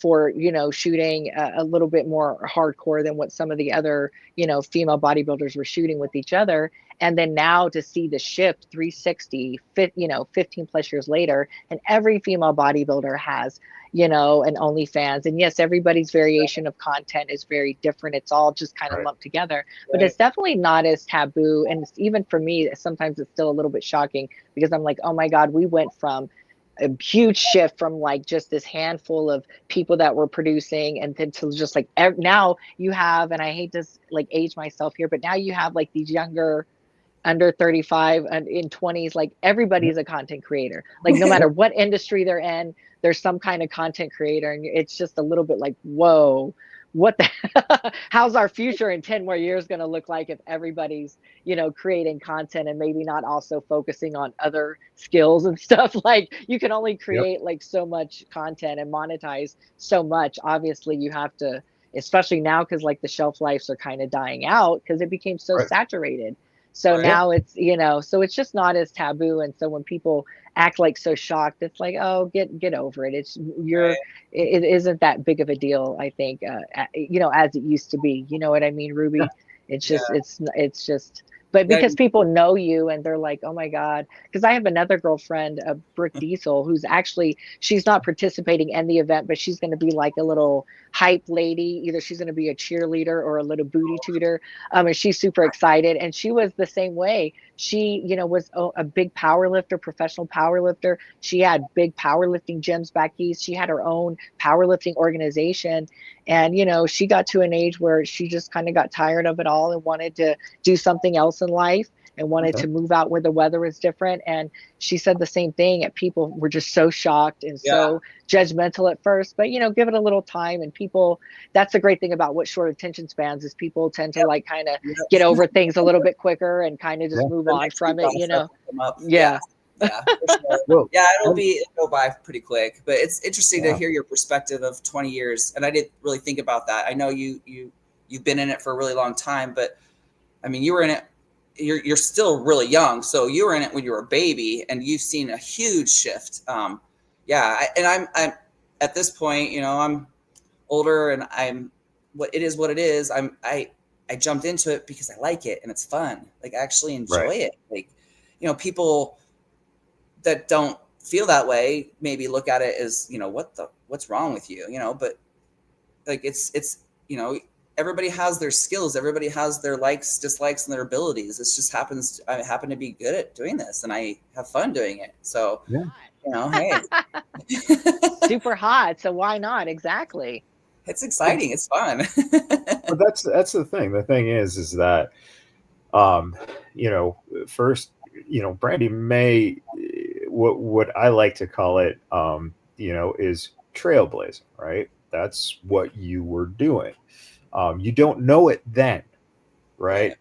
For, you know, shooting a little bit more hardcore than what some of the other, you know, female bodybuilders were shooting with each other. And then now to see the shift 360, 15 plus years later, and every female bodybuilder has, you know, an OnlyFans. And yes, everybody's variation of content is very different. It's all just kind of lumped together, but it's definitely not as taboo. And even for me, sometimes it's still a little bit shocking because I'm like, oh my God, we went from a huge shift from like just this handful of people that were producing, and then to just like now you have, and I hate to like age myself here, but now you have like these younger under 35 and in 20s, like everybody's a content creator. Like no matter what industry they're in, there's some kind of content creator, and it's just a little bit like, whoa, what the how's our future in 10 more years going to look like if everybody's, you know, creating content and maybe not also focusing on other skills and stuff. Like you can only create like so much content and monetize so much. Obviously you have to, especially now, because like the shelf lives are kind of dying out because it became so saturated. So now it's, you know, so it's just not as taboo. And so when people act like so shocked, it's like, oh, get over it. It isn't that big of a deal, I think, you know, as it used to be. You know what I mean, Ruby? It's just, it's just, but because people know you and they're like, oh my God, because I have another girlfriend, Brick Diesel, who's actually, she's not participating in the event, but she's going to be like a little hype lady. Either she's going to be a cheerleader or a little booty tutor. And she's super excited. And she was the same way. She, you know, was a big power lifter, professional power lifter. She had big powerlifting gyms back east. She had her own powerlifting organization. And, you know, she got to an age where she just kind of got tired of it all and wanted to do something else in life and wanted to move out where the weather was different. And she said the same thing, and people were just so shocked and so judgmental at first, but, you know, give it a little time. And people, that's the great thing about what short attention spans is people tend to like kind of get over things a little bit quicker and kind of just move on from it, you know? Yeah, for sure. It'll go by pretty quick, but it's interesting to hear your perspective of 20 years. And I didn't really think about that. I know you've been in it for a really long time, but I mean, you were in it, you're still really young. So you were in it when you were a baby, and you've seen a huge shift. And I'm at this point, you know, I'm older, and I'm what it is. I jumped into it because I like it and it's fun. Like I actually enjoy it. Like, you know, people that don't feel that way maybe look at it as, you know, what's wrong with you, you know, but like it's, you know, everybody has their skills. Everybody has their likes, dislikes, and their abilities. This just I happen to be good at doing this, and I have fun doing it. So, you know, hey, super hot. So why not? Exactly. It's exciting. It's fun. But that's the thing. The thing is that, you know, first, you know, BrandiMae, what I like to call it, you know, is trailblazing, right? That's what you were doing. You don't know it then, right?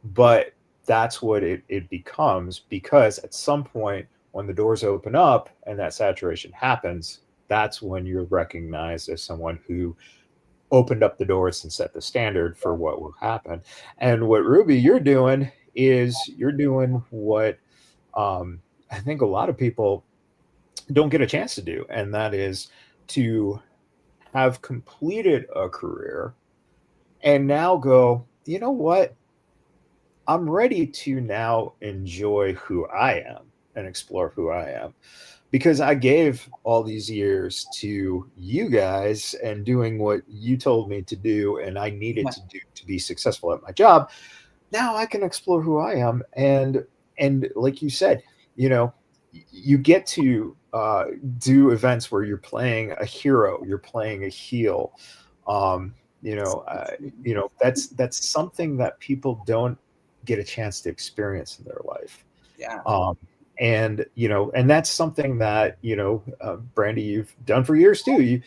But that's what it becomes, because at some point when the doors open up and that saturation happens, that's when you're recognized as someone who opened up the doors and set the standard for what will happen. And what Ruby, you're doing is you're doing what I think a lot of people don't get a chance to do, and that is to have completed a career and now go, you know what? I'm ready to now enjoy who I am and explore who I am because I gave all these years to you guys and doing what you told me to do and I needed to do to be successful at my job. Now I can explore who I am, and like you said, you know, you get to do events where you're playing a hero, you're playing a heel. Um, that's something that people don't get a chance to experience in their life. Yeah. And and that's something that Brandy, you've done for years too.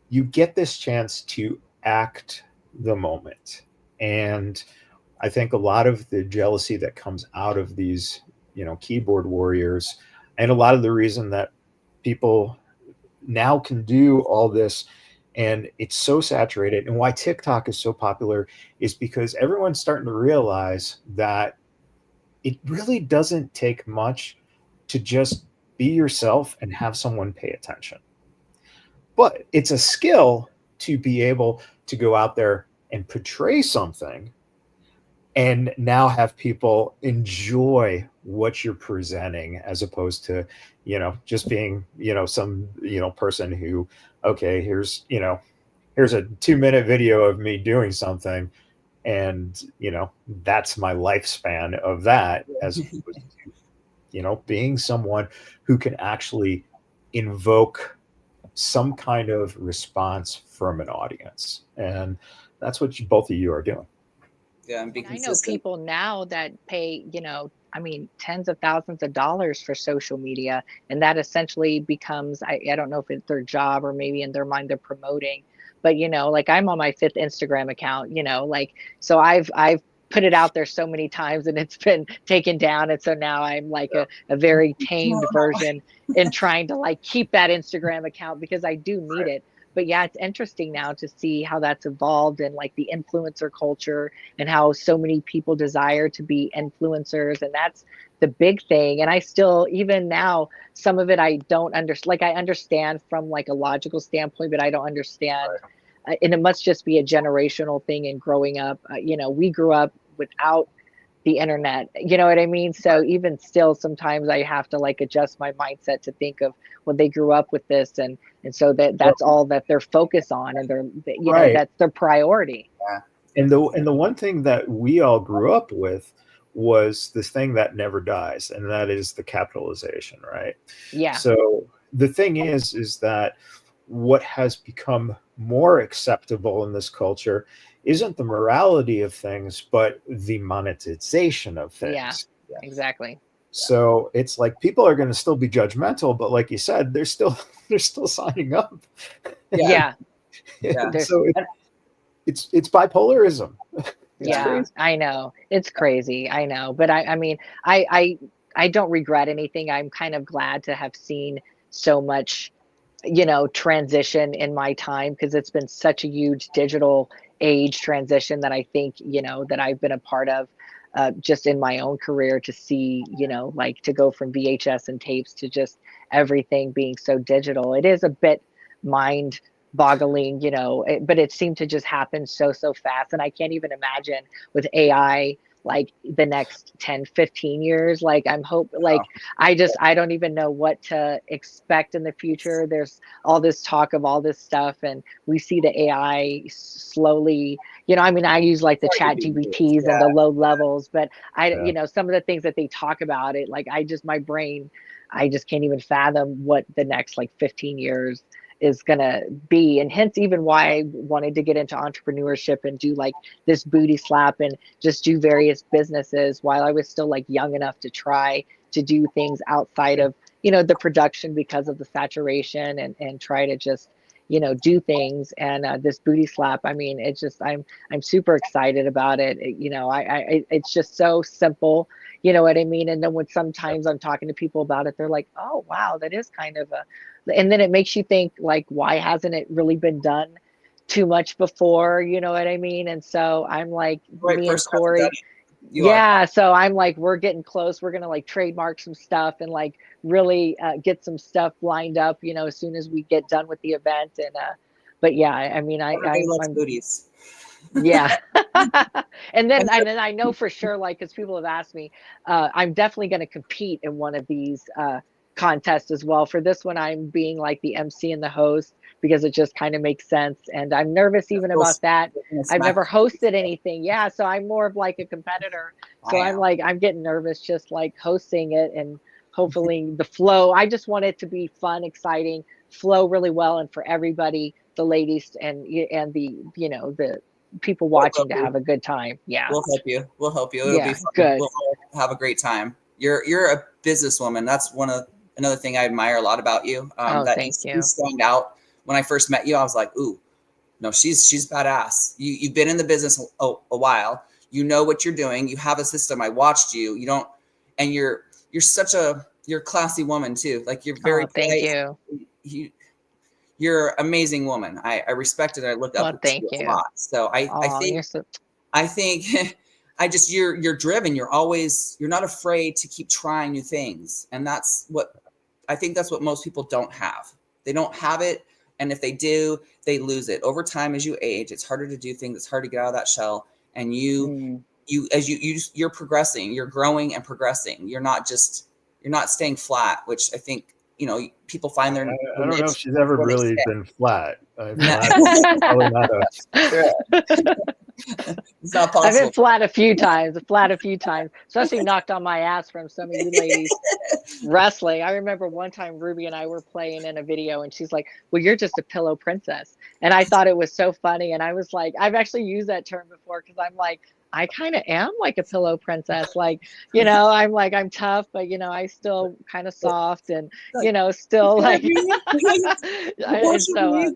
You get this chance to act the moment, and I think a lot of the jealousy that comes out of these, keyboard warriors, and a lot of the reason that people now can do all this and it's so saturated, and why TikTok is so popular is because everyone's starting to realize that it really doesn't take much to just be yourself and have someone pay attention. But it's a skill to be able to go out there and portray something and now have people enjoy what you're presenting as opposed to, just being, some, person who, okay, here's a 2-minute video of me doing something. And, that's my lifespan of that, as opposed to, being someone who can actually invoke some kind of response from an audience. And that's what both of you are doing. Yeah, and be I know consistent. people now that pay, tens of thousands of dollars for social media, and that essentially becomes, I don't know if it's their job or maybe in their mind they're promoting, but like I'm on my 5th Instagram account, so I've put it out there so many times and it's been taken down, and so now I'm like a very tamed version and trying to like keep that Instagram account because I do need it. But yeah, it's interesting now to see how that's evolved and like the influencer culture and how so many people desire to be influencers. And that's the big thing. And I still, even now, some of it I don't understand. Like I understand from like a logical standpoint, but I don't understand. And it must just be a generational thing and growing up. We grew up without the internet, you know what I mean? So even still, sometimes I have to like adjust my mindset to think of when they grew up with this, and so that's all that they're focused on, and that's their priority. And the one thing that we all grew up with was this thing that never dies, and that is the capitalization, right? Yeah. So the thing is that what has become more acceptable in this culture isn't the morality of things, but the monetization of things. Yeah, exactly. So it's like people are going to still be judgmental, but like you said, they're still signing up. Yeah. So it's bipolarism. It's crazy. I know, it's crazy. I know, but I mean, I don't regret anything. I'm kind of glad to have seen so much, transition in my time, because it's been such a huge digital age transition that I think, that I've been a part of, just in my own career, to see, like to go from VHS and tapes to just everything being so digital. It is a bit mind boggling, but it seemed to just happen so fast. And I can't even imagine with AI, like the next 10-15 years, like I don't even know what to expect in the future. There's all this talk of all this stuff, and we see the AI slowly, I use like the chat GBTs and the low levels, but some of the things that they talk about it, like my brain, I just can't even fathom what the next like 15 years is going to be. And hence even why I wanted to get into entrepreneurship and do like this booty slap and just do various businesses while I was still like young enough to try to do things outside of, the production, because of the saturation, and try to just, do things. And this booty slap, I mean, it's just, I'm super excited about it. It's just so simple, you know what I mean? And then when sometimes I'm talking to people about it, they're like, oh, wow, that is kind of and then it makes you think, like, why hasn't it really been done too much before? You know what I mean? And so I'm like, Right, me and person hasn't done Corey, it. You are. yeah, so I'm like, we're getting close. We're gonna like trademark some stuff and like really get some stuff lined up, you know, as soon as we get done with the event. And but yeah, I mean, Everybody loves I'm booties. yeah. And And then I know for sure, like, because people have asked me, I'm definitely going to compete in one of these contests as well. For this one, I'm being like the MC and the host because it just kind of makes sense. And I'm nervous even about that. I've never hosted anything. Yeah. So I'm more of like a competitor. So I'm like, I'm getting nervous just like hosting it, and hopefully the flow. I just want it to be fun, exciting, flow really well, and for everybody, the ladies and the, you know, the people watching to have a good time. Yeah. We'll help you. We'll help you. It'll Yeah, be fun. good. We'll all have a great time. You're a businesswoman. That's another thing I admire a lot about you. Oh, That thank you you. stand out. When I first met you, I was like, ooh, no, she's badass. You've been in the business a while. You know what you're doing. You have a system. I watched you. You don't, and you're a classy woman too. Like, you're very Thank polite. you. You're an amazing woman. I respect it. I look up to Thank you a you. lot. So I think you're driven. You're not afraid to keep trying new things. And that's what most people don't have. They don't have it. And if they do, they lose it over time. As you age, it's harder to do things. It's hard to get out of that shell. And you're progressing, you're growing and progressing. You're not staying flat, which I think, you know, people find their I don't know if she's ever really been flat. Flat probably not us. It's not possible. I've been flat a few times, especially knocked on my ass from some of you ladies wrestling. I remember one time Ruby and I were playing in a video, and she's like, well, you're just a pillow princess. And I thought it was so funny. And I was like, I've actually used that term before, because I'm like, I kind of am like a pillow princess. Like, you know, I'm like, I'm tough, but, you know, I still kind of soft and, you know, still like, and so,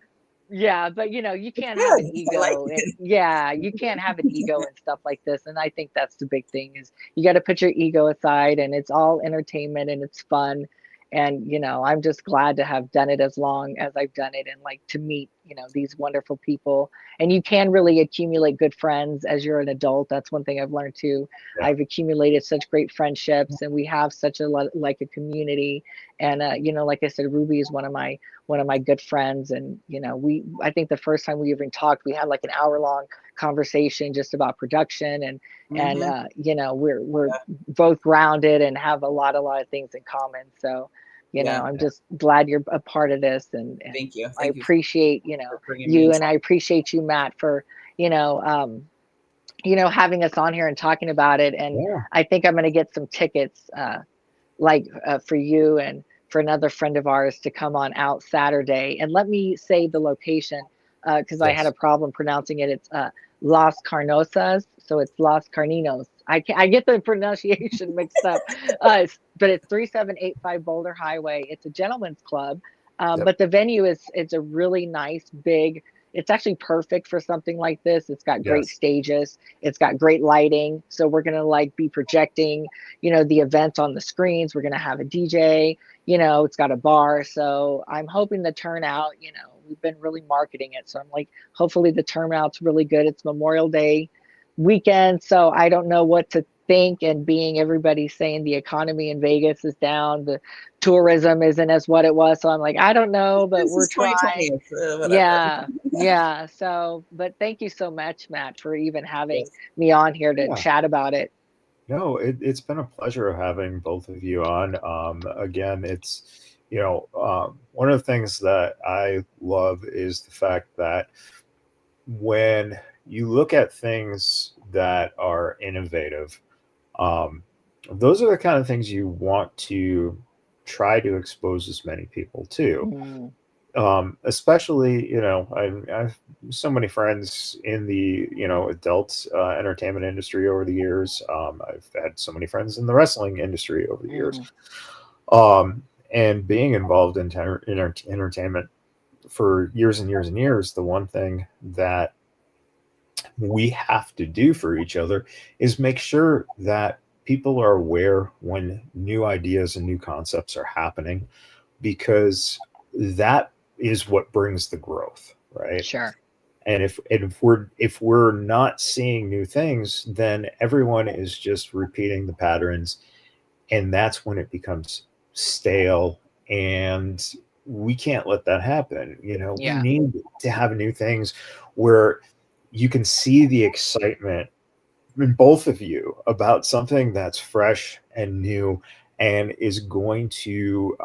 yeah, but you know, you can't have an ego. You can't have an ego and stuff like this. And I think that's the big thing, is you got to put your ego aside, and it's all entertainment and it's fun. And, you know, I'm just glad to have done it as long as I've done it, and like to meet, you know, these wonderful people. And you can really accumulate good friends as you're an adult. That's one thing I've learned too. Yeah. I've accumulated such great friendships, and we have such a community. And, you know, like I said, Ruby is one of my good friends. And, you know, I think the first time we even talked, we had like an hour-long conversation just about production, and you know, we're both grounded and have a lot of things in common. So, you know, I'm just glad you're a part of this, and thank you. I appreciate, you know, you, and I appreciate you, Matt, for, you know, having us on here and talking about it. And I think I'm going to get some tickets, for you and for another friend of ours to come on out Saturday. And let me say the location, because I had a problem pronouncing it. It's Las Carinosas, so it's Las Carinos. I get the pronunciation mixed up, but it's 3785 Boulder Highway. It's a gentleman's club, but the venue it's a really nice, big. It's actually perfect for something like this. It's got great stages. It's got great lighting. So we're going to like be projecting, you know, the event on the screens. We're going to have a DJ, you know, it's got a bar. So I'm hoping the turnout, you know, we've been really marketing it. So I'm like, hopefully the turnout's really good. It's Memorial Day weekend. So I don't know what to think. And being everybody's saying the economy in Vegas is down, the tourism isn't as what it was. So I'm like, I don't know, but we're trying. Yeah. So, but thank you so much, Matt, for even having me on here to chat about it. No, it's been a pleasure having both of you on. Again, it's, you know, one of the things that I love is the fact that when you look at things that are innovative, those are the kind of things you want to try to expose as many people to. Especially, you know, I have so many friends in the, you know, adult entertainment industry over the years. I've had so many friends in the wrestling industry over the years. And being involved in entertainment for years and years and years, the one thing that we have to do for each other is make sure that people are aware when new ideas and new concepts are happening, because that is what brings the growth, right? Sure. And if we're not seeing new things, then everyone is just repeating the patterns, and that's when it becomes stale. And we can't let that happen. We Yeah. need to have new things where you can see the excitement in both of you about something that's fresh and new and is going to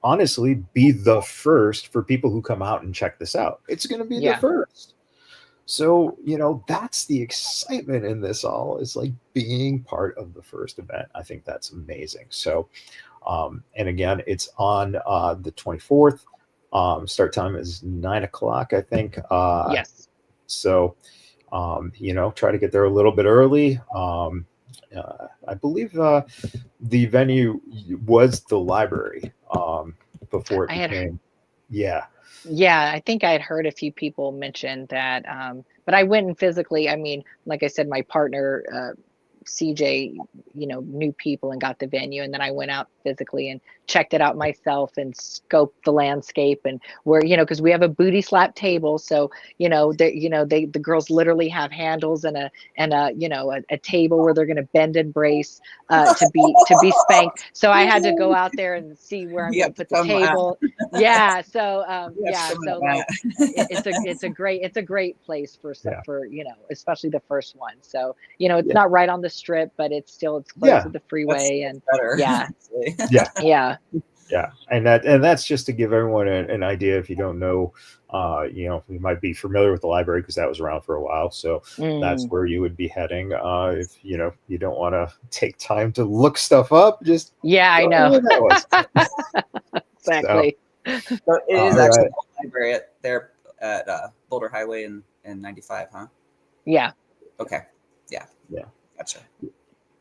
honestly be the first for people who come out and check this out. It's going to be the first. So, that's the excitement in this all, is like being part of the first event. I think that's amazing. So, and again, it's on the 24th. Start time is 9:00, I think. Yes. So, try to get there a little bit early. I believe the venue was the library before it became. Yeah. Yeah, I think I had heard a few people mention that, but I went and physically, I mean, like I said, my partner, CJ, knew people and got the venue. And then I went out physically and checked it out myself and scoped the landscape and where, because we have a booty slap table. So, the girls literally have handles and a table where they're going to bend and brace to be spanked. So I had to go out there and see where I'm going to put the table. Yeah. So, so like it's a great place for especially the first one. So, it's not right on the strip, but it's close to the freeway. That's better. And that's just to give everyone an idea. If you don't know, you might be familiar with the library because that was around for a while. So that's where you would be heading. If you don't want to take time to look stuff up, just I know. Exactly. So it is actually the library there at Boulder Highway and 95, huh? Yeah. Okay. Yeah. Gotcha.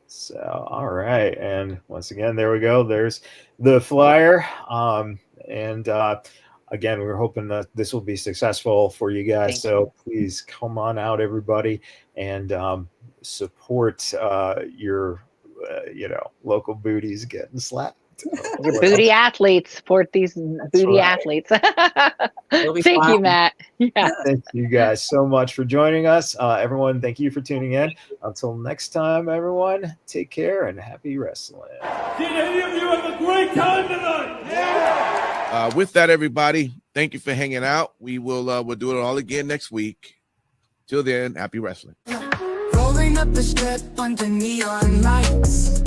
So, all right. And once again, there we go. There's the flyer. And again, we're hoping that this will be successful for you guys. So please come on out, everybody, and support your, local booties getting slapped. Your booty athletes, support these booty athletes. Thank you, Matt. Yeah. Thank you guys so much for joining us. Everyone, thank you for tuning in. Until next time, everyone, take care and happy wrestling. Did any of you have a great time tonight? Yeah. With that, everybody, thank you for hanging out. We'll do it all again next week. Till then, happy wrestling. Rolling up the strip under neon lights.